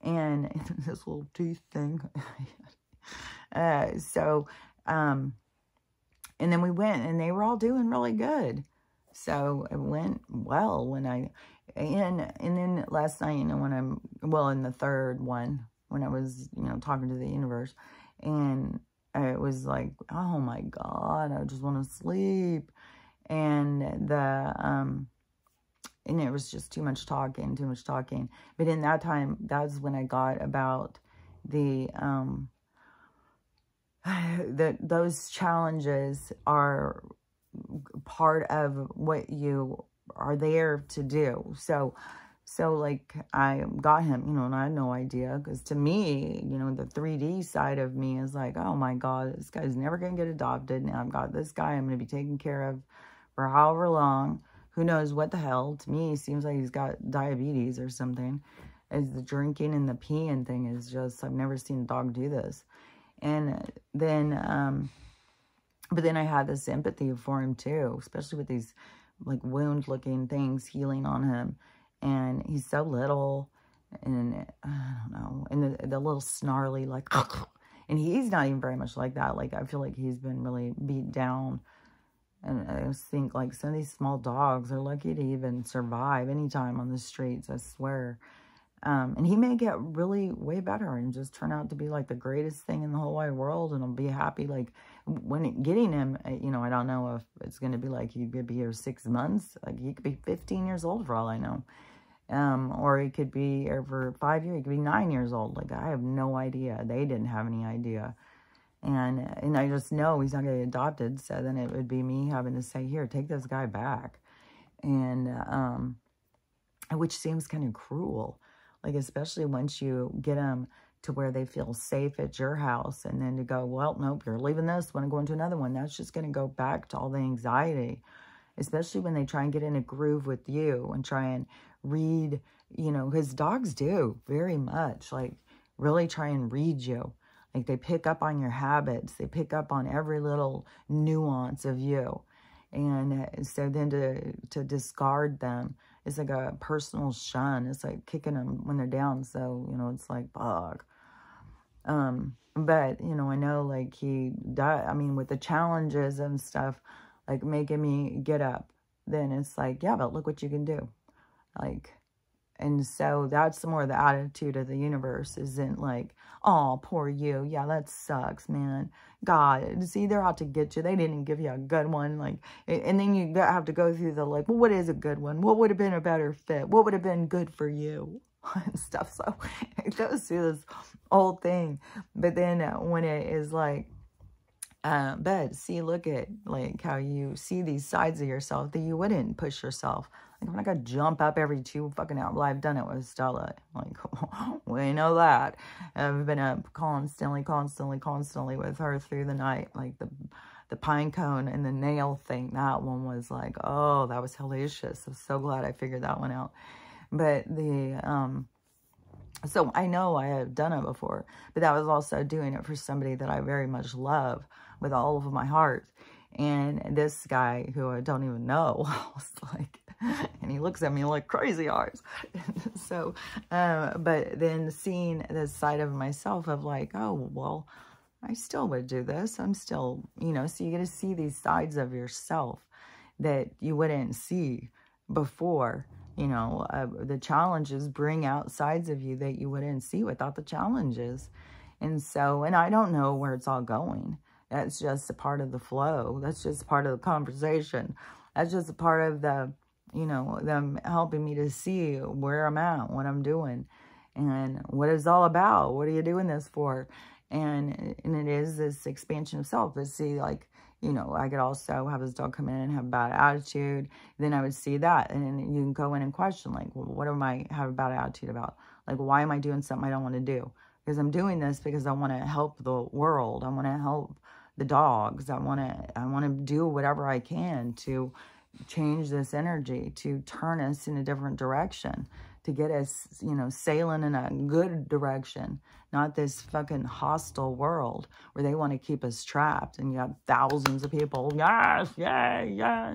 And this little teeth thing. And then we went, and they were all doing really good. So it went well when and then last night, you know, in the third one, when I was, you know, talking to the universe, and it was like, oh my God, I just want to sleep. And and it was just too much talking. But in that time, that's when I got about those challenges are part of what you are there to do. So like, I got him, you know, and I had no idea, because to me, you know, the 3D side of me is like, oh my God, this guy's never going to get adopted. Now I've got this guy I'm going to be taken care of for however long. Who knows what the hell? To me, it seems like he's got diabetes or something. As the drinking and the peeing thing is just, I've never seen a dog do this. And then, but then I had this empathy for him too, especially with these like wound-looking things healing on him. And he's so little, and I don't know, and the little snarly, like, and he's not even very much like that. Like, I feel like he's been really beat down. And I just think, like, some of these small dogs are lucky to even survive any time on the streets, I swear. And he may get really way better and just turn out to be like the greatest thing in the whole wide world, and I'll be happy. Like, when getting him, you know, I don't know if it's going to be like he could be here 6 months. Like, he could be 15 years old for all I know. Or he could be here for 5 years. He could be 9 years old. Like, I have no idea. They didn't have any idea. And I just know he's not going to get adopted. So then it would be me having to say, here, take this guy back. And, which seems kind of cruel. Like, especially once you get them to where they feel safe at your house, and then to go, well, nope, you're leaving this one and going to another one. That's just going to go back to all the anxiety, especially when they try and get in a groove with you and try and read, you know, because dogs do very much, like, really try and read you. Like, they pick up on your habits. They pick up on every little nuance of you. And so then to discard them, it's like a personal shun. It's like kicking them when they're down. So, you know, it's like, fuck. But, you know, I know, like, he does, I mean, with the challenges and stuff, like, making me get up, then it's like, yeah, but look what you can do. Like, and so that's more the attitude of the universe, isn't like, oh, poor you. Yeah, that sucks, man. God, see, they're out to get you. They didn't give you a good one. Like, and then you have to go through the, like, well, what is a good one? What would have been a better fit? What would have been good for you? And stuff. So it goes through this whole thing. But then when it is like, but see, look at, like, how you see these sides of yourself that you wouldn't push yourself. Like, I'm not going to jump up every 2 fucking hours. Well, I've done it with Stella. Like, we know that. I've been up constantly with her through the night. Like, the pine cone and the nail thing. That one was like, oh, that was hellacious. I'm so glad I figured that one out. But so I know I have done it before. But that was also doing it for somebody that I very much love with all of my heart. And this guy who I don't even know, I was like, and he looks at me like crazy eyes. So, but then seeing this side of myself of like, oh, well, I still would do this. I'm still, you know, so you get to see these sides of yourself that you wouldn't see before. You know, the challenges bring out sides of you that you wouldn't see without the challenges. And so, and I don't know where it's all going. That's just a part of the flow. That's just part of the conversation. That's just a part of the, you know, them helping me to see where I'm at, what I'm doing, and what it's all about. What are you doing this for? And it is this expansion of self. But see, like, you know, I could also have this dog come in and have a bad attitude. Then I would see that. And then you can go in and question, like, well, what am I have a bad attitude about? Like, why am I doing something I don't want to do? Because I'm doing this because I want to help the world. I want to help the dogs. I want to do whatever I can to change this energy, to turn us in a different direction, to get us, you know, sailing in a good direction, not this fucking hostile world where they want to keep us trapped. And you have thousands of people, yes, yeah, yeah.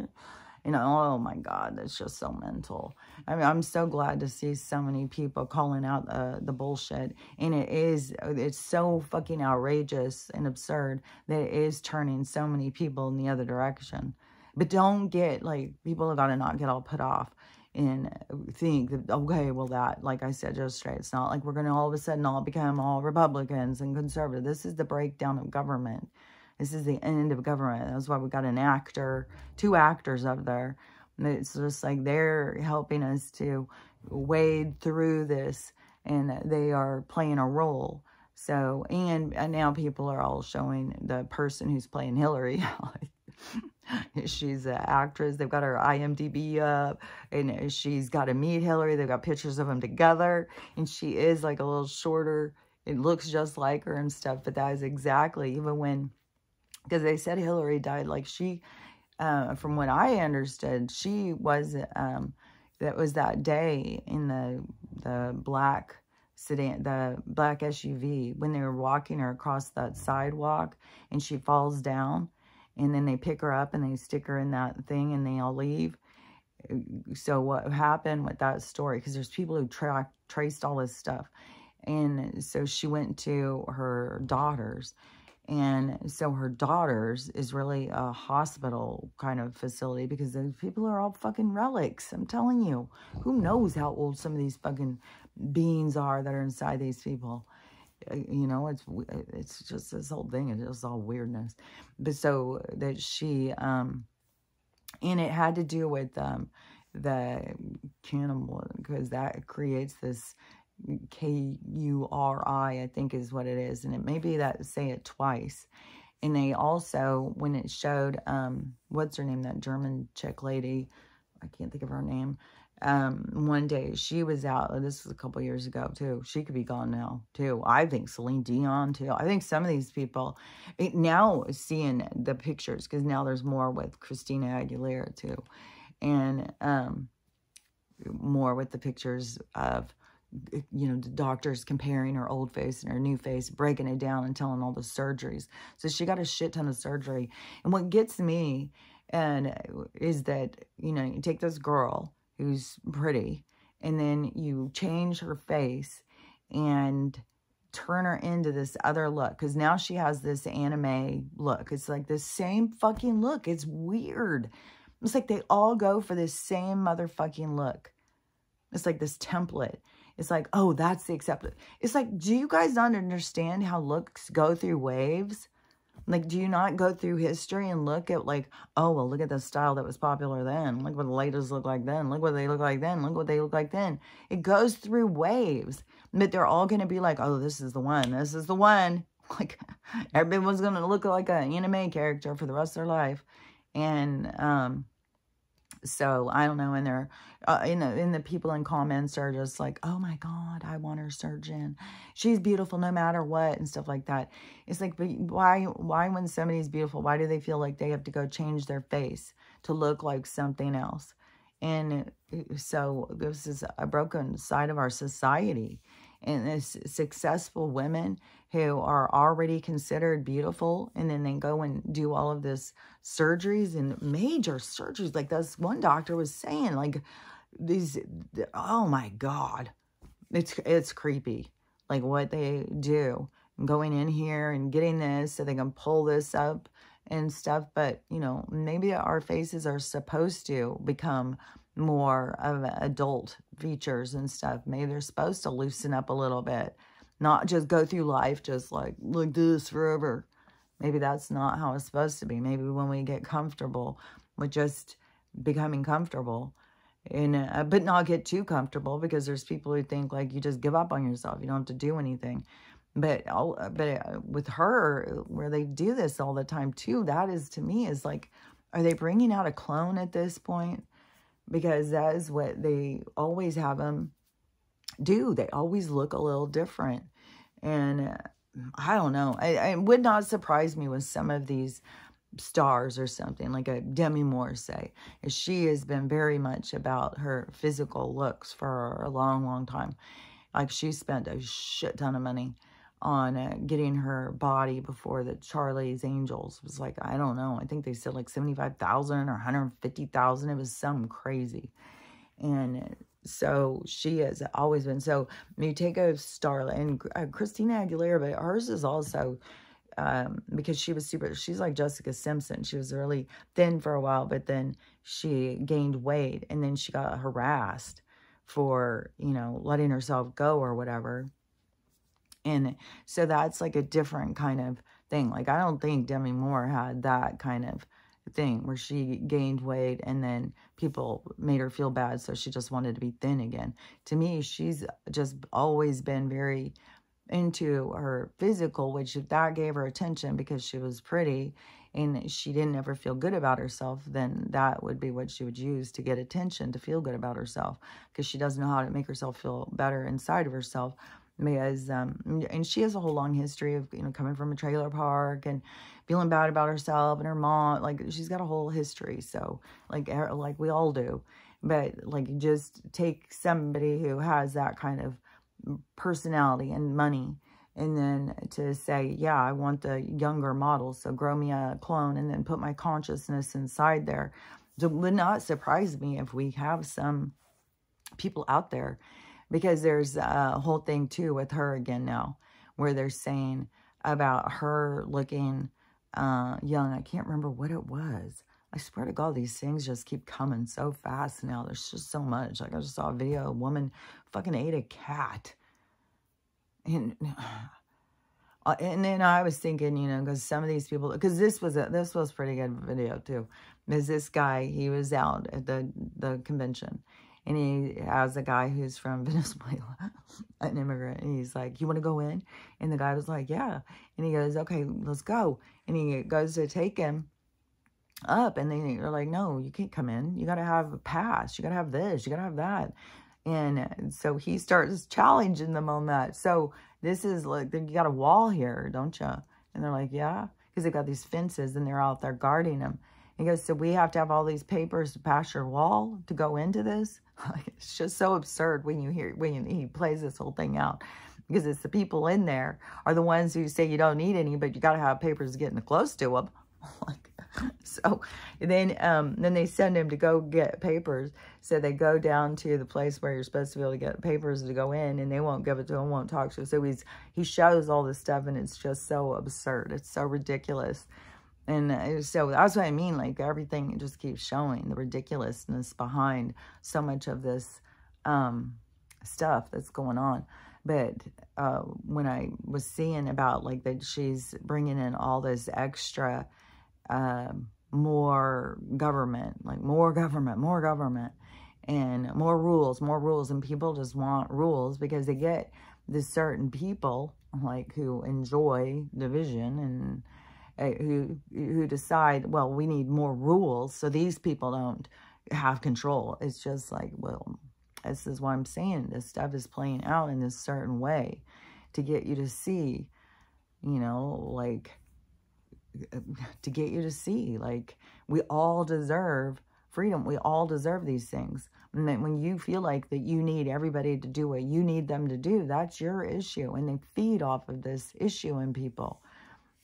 You know, oh my God, that's just so mental. I mean, I'm so glad to see so many people calling out the bullshit. And it's so fucking outrageous and absurd that it is turning so many people in the other direction. But don't get, like, people have got to not get all put off and think that, okay, well, that, like I said just straight, it's not like we're going to all of a sudden all become all Republicans and conservative. This is the breakdown of government. This is the end of government. That's why we got an actor, 2 actors up there. And it's just like they're helping us to wade through this, and they are playing a role. So, and now people are all showing the person who's playing Hillary. She's an actress. They've got her IMDb up, and she's got to meet Hillary. They've got pictures of them together, and she is like a little shorter. It looks just like her and stuff, but that is exactly, even when, because they said Hillary died, like she, from what I understood, she was, that was that day in the black sedan, the black SUV, when they were walking her across that sidewalk, and she falls down, and then they pick her up and they stick her in that thing and they all leave. So what happened with that story, because there's people who traced all this stuff. And so she went to her daughter's. And so her daughter's is really a hospital kind of facility, because those people are all fucking relics. I'm telling you, who knows how old some of these fucking beings are that are inside these people. You know, it's just this whole thing. It's just all weirdness. But so that she, and it had to do with the cannibal, because that creates this K-U-R-I, I think is what it is. And it may be that, say it twice. And they also, when it showed, what's her name, that German chick lady, I can't think of her name, one day she was out, this was a couple years ago too, she could be gone now too. I think Celine Dion too. I think some of these people, now seeing the pictures, because now there's more with Christina Aguilera too. And more with the pictures of, you know, the doctors comparing her old face and her new face, breaking it down and telling all the surgeries. So she got a shit ton of surgery. And what gets me is that, you know, you take this girl who's pretty, and then you change her face and turn her into this other look, because now she has this anime look. It's like the same fucking look. It's weird. It's like they all go for this same motherfucking look. It's like this template. It's like, oh, that's the accepted. It's like, do you guys not understand how looks go through waves? Like, do you not go through history and look at, like, oh, well, look at the style that was popular then. Look what the ladies look like then. Look what they look like then. Look what they look like then. It goes through waves. But they're all going to be like, oh, this is the one. This is the one. Like, everyone's going to look like an anime character for the rest of their life. And, so I don't know, and they're in the people in comments are just like, oh my God, I want her surgeon. She's beautiful no matter what, and stuff like that. It's like, but why when somebody's beautiful, why do they feel like they have to go change their face to look like something else? And so this is a broken side of our society. and this successful women who are already considered beautiful, and then they go and do all of this surgeries and major surgeries. Like this one doctor was saying, like these, oh my God, it's creepy. Like what they do, going in here and getting this so they can pull this up and stuff. But, you know, maybe our faces are supposed to become more of adult features and stuff. Maybe they're supposed to loosen up a little bit, not just go through life just like this forever. Maybe that's not how it's supposed to be. Maybe when we get comfortable with just becoming comfortable, and but not get too comfortable, because there's people who think like you just give up on yourself, you don't have to do anything. But with her, where they do this all the time too, that is, to me, is like, are they bringing out a clone at this point? Because that is what they always have them do. They always look a little different. And I don't know. It would not surprise me with some of these stars or something, like a Demi Moore, say. She has been very much about her physical looks for a long, long time. Like, she spent a shit ton of money on getting her body before the Charlie's Angels. It was like, I don't know, I think they said like 75,000 or 150,000. It was something crazy. And so she has always been. So you take a starlet, and Christina Aguilera, but hers is also because she was she's like Jessica Simpson. She was really thin for a while, but then she gained weight, and then she got harassed for, you know, letting herself go or whatever. And so that's like a different kind of thing. Like, I don't think Demi Moore had that kind of thing where she gained weight and then people made her feel bad, so she just wanted to be thin again. To me, she's just always been very into her physical, which if that gave her attention because she was pretty and she didn't ever feel good about herself, then that would be what she would use to get attention, to feel good about herself, because she doesn't know how to make herself feel better inside of herself. Because and she has a whole long history of, you know, coming from a trailer park and feeling bad about herself and her mom. Like, she's got a whole history. So like we all do. But like, just take somebody who has that kind of personality and money, and then to say, yeah, I want the younger model, so grow me a clone and then put my consciousness inside there. So it would not surprise me if we have some people out there. Because there's a whole thing, too, with her again now, where they're saying about her looking young. I can't remember what it was. I swear to God, these things just keep coming so fast now. There's just so much. Like, I just saw a video, a woman fucking ate a cat. And then I was thinking, you know, because some of these people, because this was a pretty good video, too. Because this guy, he was out at the convention. And he has a guy who's from Venezuela, an immigrant. And he's like, you want to go in? And the guy was like, yeah. And he goes, okay, let's go. And he goes to take him up. And they're like, no, you can't come in. You got to have a pass. You got to have this. You got to have that. And so he starts challenging them on that. So this is like, you got a wall here, don't you? And they're like, yeah. Because they've got these fences and they're out there guarding them. He goes, so we have to have all these papers to pass your wall to go into this? It's just so absurd when he plays this whole thing out. Because it's the people in there are the ones who say you don't need any, but you got to have papers getting close to them. So then they send him to go get papers. So they go down to the place where you're supposed to be able to get papers to go in, and they won't give it to him, won't talk to him. So he shows all this stuff, and it's just so absurd. It's so ridiculous. And so that's what I mean, like, everything just keeps showing the ridiculousness behind so much of this stuff that's going on. But when I was seeing about, like, that she's bringing in all this extra, more government, like more government, and more rules, and people just want rules because they get this certain people, like, who enjoy division and who decide, well, we need more rules so these people don't have control. It's just like, well, this is why I'm saying this stuff is playing out in this certain way to get you to see, you know, like, to get you to see, like, we all deserve freedom. We all deserve these things. And then when you feel like that you need everybody to do what you need them to do, that's your issue. And they feed off of this issue in people.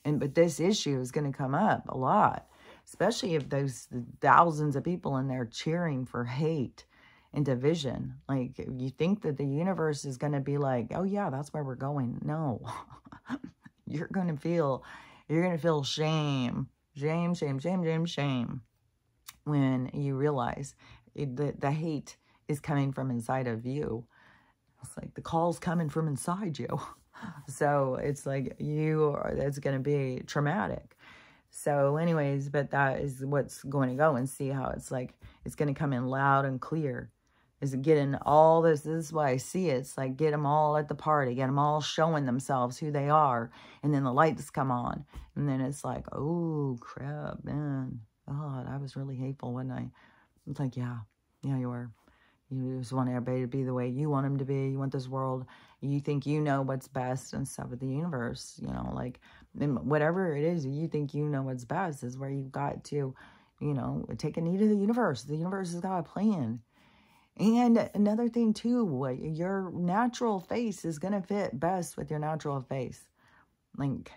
But this issue is going to come up a lot, especially if those thousands of people in there cheering for hate and division. Like, you think that the universe is going to be like, oh yeah, that's where we're going. No, you're going to feel shame when you realize that the hate is coming from inside of you. It's like the call's coming from inside you. So it's like that's going to be traumatic. So anyways, but that is what's going to go, and see how it's like, it's going to come in loud and clear. Is getting all this is why I see it. It's like, get them all at the party, get them all showing themselves who they are. And then the lights come on. And then it's like, oh, crap, man. Oh, I was really hateful, wasn't I? It's like, yeah, you were. You just want everybody to be the way you want them to be. You want this world. You think you know what's best and stuff with the universe. You know, like, whatever it is, you think you know what's best is where you've got to, you know, take a knee to the universe. The universe has got a plan. And another thing too, your natural face is going to fit best with your natural face. Like,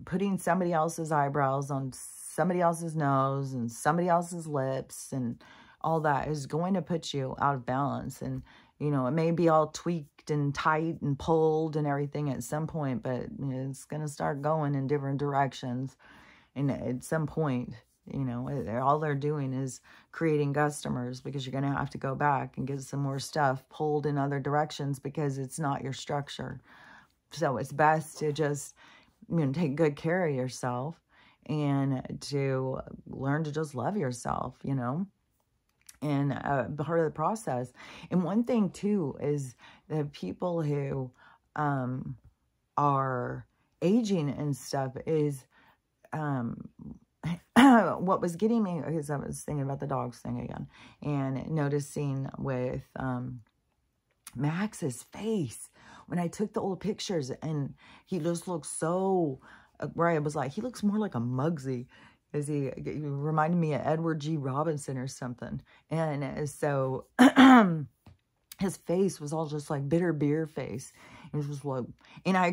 putting somebody else's eyebrows on somebody else's nose and somebody else's lips and all that is going to put you out of balance. And, you know, it may be all tweaked and tight and pulled and everything at some point, but it's going to start going in different directions. And at some point, you know, all they're doing is creating customers, because you're going to have to go back and get some more stuff pulled in other directions because it's not your structure. So it's best to just, you know, take good care of yourself and to learn to just love yourself, you know, and part of the process. And one thing too is the people who are aging and stuff is what was getting me, because I was thinking about the dogs thing again, and noticing with Max's face when I took the old pictures, and he just looked so, where I was like, he looks more like a Muggsy, as he reminded me of Edward G. Robinson or something. And so his face was all just like bitter beer face. It was just like, and I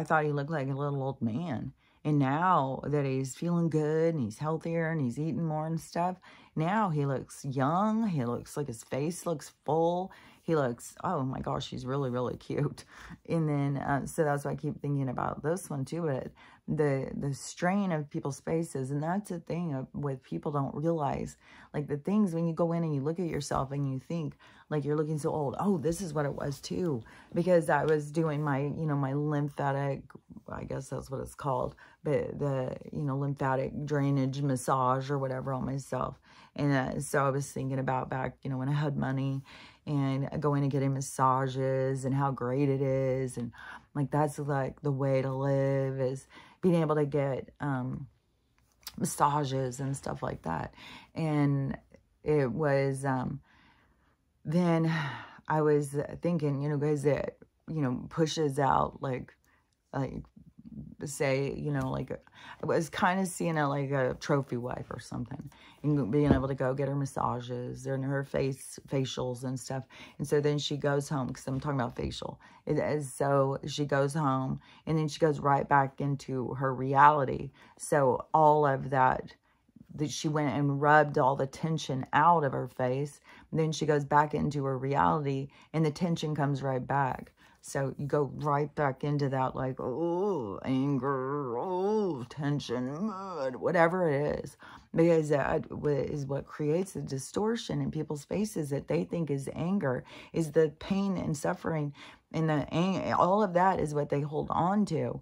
thought he looked like a little old man. And now that he's feeling good and he's healthier and he's eating more and stuff, now he looks young. He looks like his face looks full. He looks, oh my gosh, he's really, really cute. And then, so that's why I keep thinking about this one too, but the strain of people's faces. And that's the thing of what people don't realize. Like the things when you go in and you look at yourself and you think like you're looking so old. Oh, this is what it was too. Because I was doing my, you know, my lymphatic, I guess that's what it's called, but the, you know, lymphatic drainage massage or whatever on myself. And so I was thinking about back, you know, when I had money and going and getting massages and how great it is. And like, that's like the way to live, is being able to get massages and stuff like that. And it was, then I was thinking, you know, guys, that, you know, pushes out like say, you know, like I was kind of seeing it like a trophy wife or something, and being able to go get her massages and her facials and stuff. And so then she goes home, because I'm talking about facial. So she goes home and then she goes right back into her reality. So all of that she went and rubbed all the tension out of her face. Then she goes back into her reality and the tension comes right back. So you go right back into that, like, oh, anger, oh, tension, whatever it is. Because that is what creates the distortion in people's faces that they think is anger, is the pain and suffering. And all of that is what they hold on to.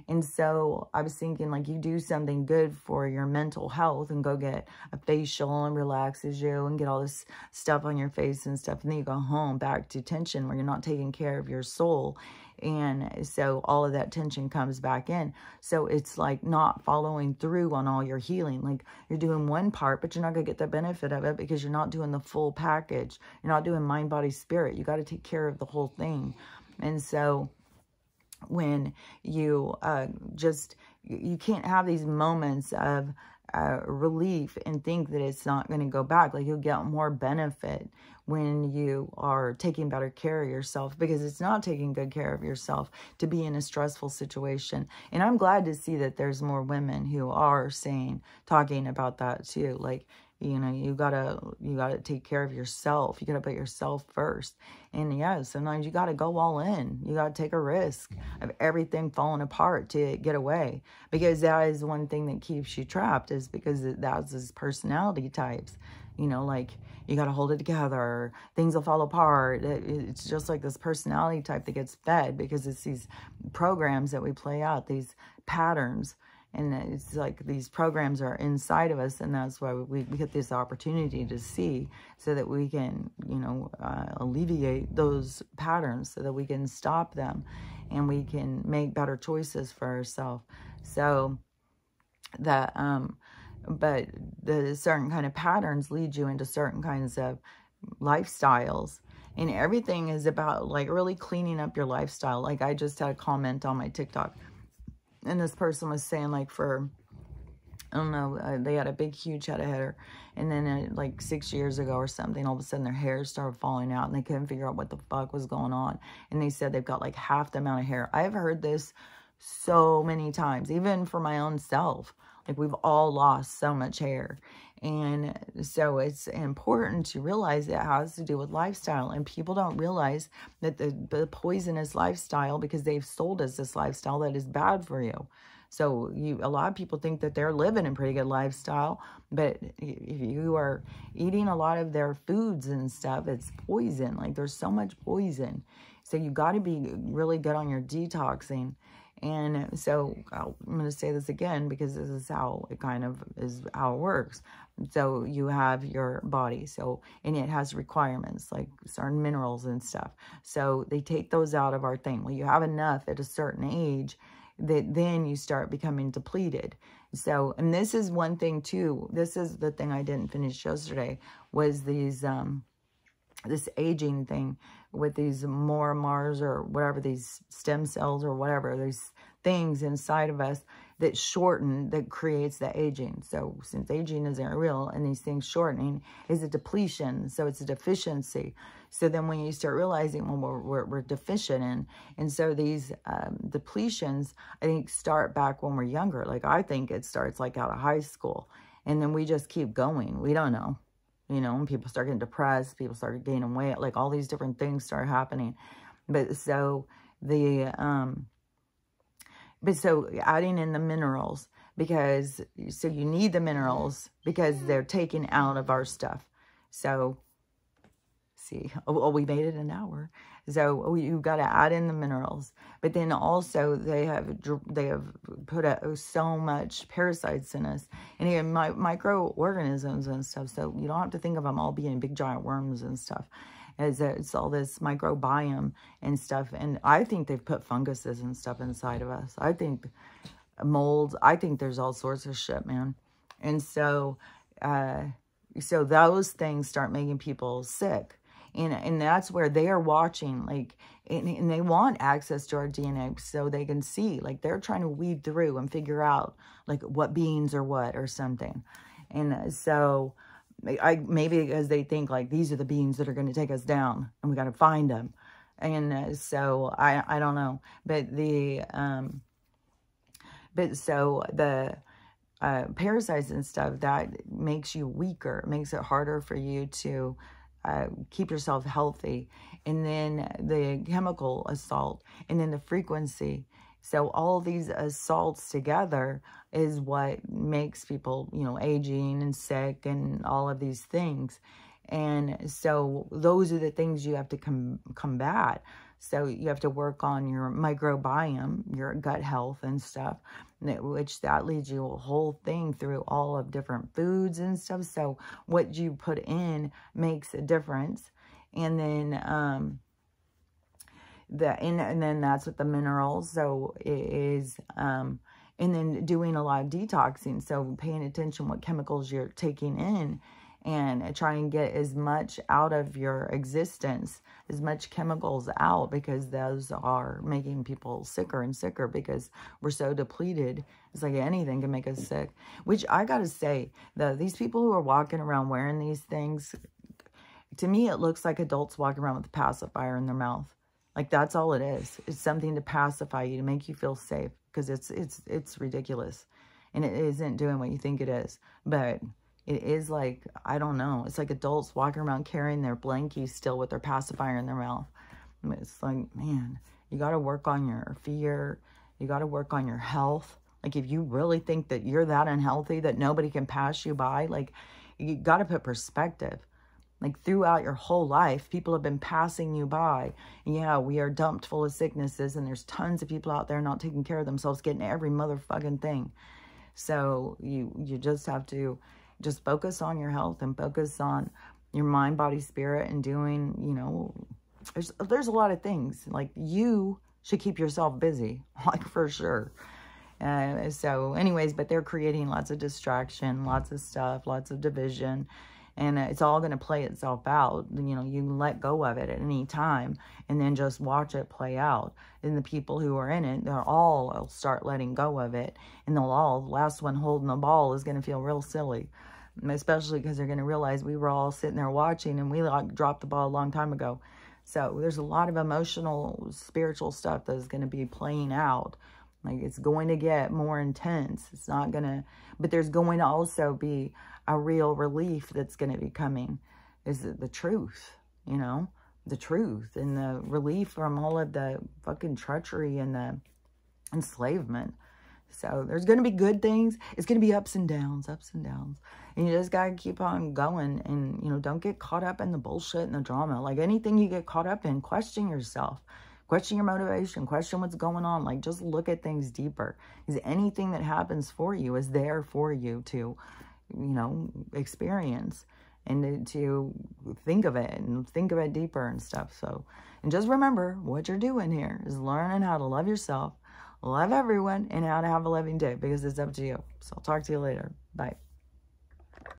And so I was thinking, like, you do something good for your mental health and go get a facial and relaxes you and get all this stuff on your face and stuff. And then you go home back to tension where you're not taking care of your soul. And so all of that tension comes back in. So it's like not following through on all your healing. Like you're doing one part, but you're not going to get the benefit of it because you're not doing the full package. You're not doing mind, body, spirit. You got to take care of the whole thing. And so when you you can't have these moments of relief and think that it's not going to go back. Like, you'll get more benefit when you are taking better care of yourself, because it's not taking good care of yourself to be in a stressful situation. And I'm glad to see that there's more women who are talking about that too. Like, you know, you gotta take care of yourself. You gotta put yourself first. And yeah, sometimes you gotta go all in. You gotta take a risk of everything falling apart to get away, because that is one thing that keeps you trapped, is because that's his personality types. You know, like, you got to hold it together. Things will fall apart. It's just like this personality type that gets fed, because it's these programs that we play out, these patterns. And it's like these programs are inside of us, and that's why we get this opportunity to see, so that we can, you know, alleviate those patterns, so that we can stop them and we can make better choices for ourselves. So that, but the certain kind of patterns lead you into certain kinds of lifestyles. And everything is about, like, really cleaning up your lifestyle. Like, I just had a comment on my TikTok, and this person was saying, like, for, I don't know, they had a big, huge head of hair. And then, like, 6 years ago or something, all of a sudden their hair started falling out, and they couldn't figure out what the fuck was going on. And they said they've got, like, half the amount of hair. I've heard this so many times, even for my own self. Like, we've all lost so much hair. And so it's important to realize it has to do with lifestyle. And people don't realize that the poisonous lifestyle, because they've sold us this lifestyle that is bad for you. So a lot of people think that they're living a pretty good lifestyle, but if you are eating a lot of their foods and stuff, it's poison. Like, there's so much poison. So you got to be really good on your detoxing. And so I'm going to say this again, because this is how it kind of is how it works. So you have your body, and it has requirements like certain minerals and stuff. So they take those out of our thing. Well, you have enough at a certain age that then you start becoming depleted. So, and this is one thing too. This is the thing I didn't finish yesterday, was these, this aging thing with these Mars or whatever, these stem cells or whatever, these things inside of us that shorten, that creates the aging. So since aging isn't real, and these things shortening is a depletion, so it's a deficiency. So then when you start realizing, well, we're deficient in, and so these depletions, I think, start back when we're younger. Like, I think it starts like out of high school, and then we just keep going. We don't know. You know, when people start getting depressed, people start gaining weight, like all these different things start happening. But so so adding in the minerals, because, so you need the minerals because they're taken out of our stuff. So, see, oh, we made it an hour. So you've got to add in the minerals, but then also they have put so much parasites in us, and even microorganisms and stuff. So you don't have to think of them all being big giant worms and stuff. As it's all this microbiome and stuff. And I think they've put funguses and stuff inside of us. I think molds. I think there's all sorts of shit, man. And so, so those things start making people sick. And that's where they are watching, like, and they want access to our DNA so they can see, like, they're trying to weed through and figure out, like, what beans are what or something. And so, maybe because they think, like, these are the beans that are going to take us down, and we got to find them. And so, I don't know. But so the parasites and stuff, that makes you weaker, makes it harder for you to keep yourself healthy. And then the chemical assault, and then the frequency. So all these assaults together is what makes people, you know, aging and sick and all of these things. And so those are the things you have to combat. So you have to work on your microbiome, your gut health and stuff, which that leads you a whole thing through all of different foods and stuff. So what you put in makes a difference. And then, and then that's with the minerals. So it is, and then doing a lot of detoxing. So paying attention what chemicals you're taking in. and try and get as much out of your existence, as much chemicals out, because those are making people sicker and sicker because we're so depleted. It's like anything can make us sick. Which I gotta say, though, these people who are walking around wearing these things, to me, it looks like adults walking around with a pacifier in their mouth. Like, that's all it is. It's something to pacify you, to make you feel safe, because it's ridiculous. And it isn't doing what you think it is. But it is like, I don't know. It's like adults walking around carrying their blankies still with their pacifier in their mouth. It's like, man, you got to work on your fear. You got to work on your health. Like, if you really think that you're that unhealthy that nobody can pass you by, like, you got to put perspective. Like, throughout your whole life, people have been passing you by. And yeah, we are dumped full of sicknesses, and there's tons of people out there not taking care of themselves, getting every motherfucking thing. So you just have to just focus on your health and focus on your mind, body, spirit, and doing, you know, there's a lot of things. Like, you should keep yourself busy, like, for sure. So anyways, but they're creating lots of distraction, lots of stuff, lots of division. And it's all going to play itself out. You know, you can let go of it at any time and then just watch it play out. And the people who are in it, they'll all start letting go of it. And the last one holding the ball is going to feel real silly. Especially because they're going to realize we were all sitting there watching and we like dropped the ball a long time ago. So there's a lot of emotional, spiritual stuff that is going to be playing out. Like, it's going to get more intense. It's not going to, but there's going to also be a real relief that's going to be coming. Is the truth, you know, the truth and the relief from all of the fucking treachery and the enslavement. So there's going to be good things. It's going to be ups and downs, ups and downs. And you just got to keep on going. And, you know, don't get caught up in the bullshit and the drama. Like, anything you get caught up in, question yourself. Question your motivation. Question what's going on. Like, just look at things deeper. Because anything that happens for you is there for you to, you know, experience. And to think of it. And think of it deeper and stuff. So, and just remember, what you're doing here is learning how to love yourself, love everyone, and how to have a loving day. Because it's up to you. So I'll talk to you later. Bye.